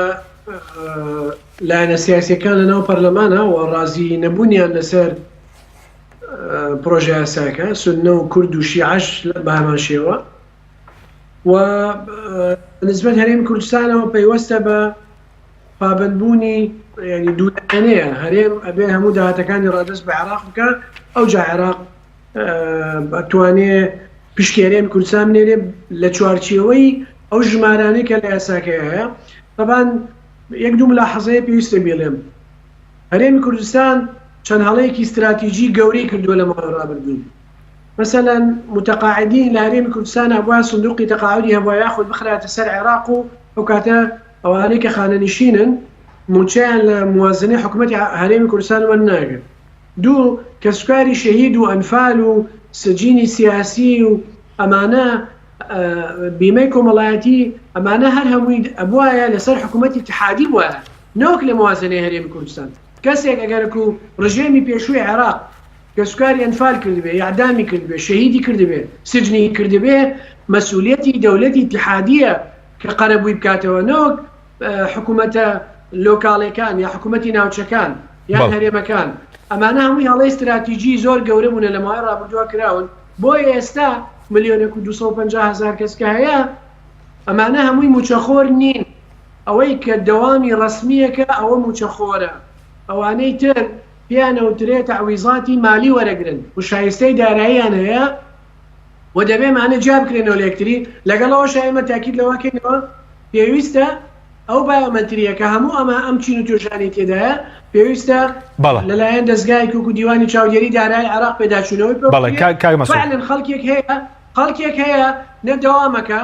لایەنە سیاسیەکان لەناو پەرلەمانە و ڕازی نەبوونیان لەسەر پرۆژە یاساکە سوننە و کورد و شیعەش بە هەمان شێوە و نسبەت هەرێمی کوردستانەوە پەیوەستە بە پابەندبوونی ینی دوولایەنەیە هەرێم ئەبێ هەموو داهاتەکانی ڕادەست بە عێراق بکە ئەوجا عێراق ئەتوانێ پشکی هەرێمی کوردستان بنێرێ لە چوارچێوەی ئەو ژمارانەی کە لە یاساکەیە هەیە طبعا یەک دوو ملاحەزەیە پێویستە بێڵێم هەرێمی کوردستان چەند هەڵەیەکی استراتیژی گەورەی کردووە لە ماوەی ڕابردوون مثلا متقاعدین لە هەرێمی کوردستان هەبووە سندوقی تەقاعودی هەبووە یاخود بخراتە سەر عێراق و ئەو کاتە ئەوانەی کە خانەنشینن موچەیان لە موازنەی حکومەتی هەرێمی کوردستان وەرناگرن دوو کەسوکاری شەهید و ئەنفال و سجینی سیاسی و ئەمانە بیمەی کۆمەڵایەتی ئەمانە هەر هەمووی ئەبوایە لەسەر حکوومەتی اتحادی بووە نەوەک لە موازنەی هەرێمی کوردستان کەسێک ئەگەرکو ڕژێمی پێشووی عێراق کەسوکاری ئەنفال کردبێ یاعدامی کردبێ شەهیدی کردبێ سجنی کردبێ مەسئولیەتی دەوڵەتی اتحادیە کە قەرەبووی بکاتەوە نەوەک حکوومەتە لۆکاڵەکان یا حکوومەتی ناوچەکان یان هەرێمەکان ئەمانە هەمووی هەڵەی استراتیژی زۆر گەورە بوون لە ماوەی ڕابردووە کراون بۆیە ئێستا 1,250,000 کەسکە هەیە ئەمانە هەمووی موچەخۆر نین ئەوەی کە دەوامی ڕسمیەکە ئەوە موچەخۆرە ئەوانەی تر پیانەوترێت تعویزاتی مالی وەرەگرن و شایستەی داراییان هەیە و دەبێمانە جا بکرێنەوە لە یەکتری لەگەڵەوەش ئێمە تاکید لەواکەینەوە پێویستە ئەو بایۆمەتریە کە هەموو ئەمە ئەم چین و توێژانی تێدایە پێویستە لەلایەن دەستگای و دیوانی چاودێری دارایی عێراق پێداچوونەوەی فعلن خەڵکێک هەیە نەدەوامەکە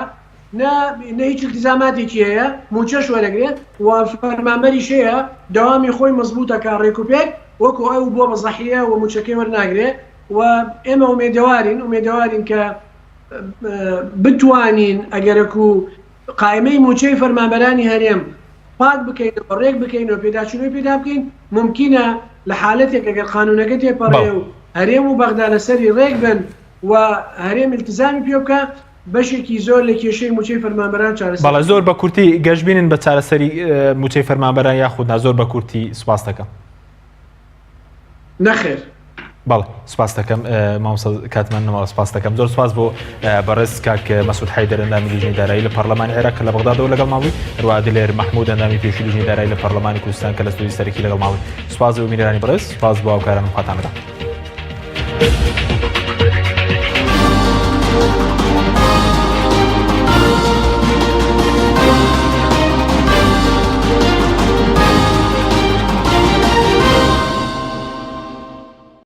نە هیچ التزاماتێکی هەیە موچەش وەرەگرێت و فەرمانبەریش هەیە دەوامی خۆی مەزبوطەکە ڕێکوپێک وەکو ئەو بۆ بەزەحیە و موچەکەی وەرناگرێت و ئێمە ئومێدەوارین کە بتوانین ئەگەرەکو قایمەی موچەی فەرمانبەرانی هەرێم پاک بکەینەوە ڕێک بکەینەوە پێداچوونەوەی پێدا بکەین ممکنە لە حالەتێک ئەگەر قانونەکە تێپەڕێ و هەرێم و بەغدا لەسەری ڕێک بن و هەرێم التزامی پێ بکە بەشێکی زۆر لە کێشەی موچەی فەرمانبەران چارەسەر بەڵێ زۆر بە کورتی گەشتبینن بە چارەسەری موچەی فەرمانبەران یاخودنا زۆر بە کورتی سوپاس دەکەم. نەخێر. بەڵێ سوپاس دەکەم مامۆستا کاتمان نەماوە سوپاس دەکەم زۆر سوپاس بۆ بەڕێز کاک مەسعود حەیدەر ئەندامی لیژنەی دارایی لە پەرلەمانی عێراق کە لە بەغدادەوە لەگەڵ ماوەی هەروەها عادلێر مەحموود ئەندامی پێشووی لیژنەی دارایی لە پەرلەمانی کوردستان کە لە ستۆدیۆی سەرەکی لەگەڵ ماوەی سوپاس بۆ میرانی بەڕێز سوپاس بۆ هاوکارانم خواتان بەدا.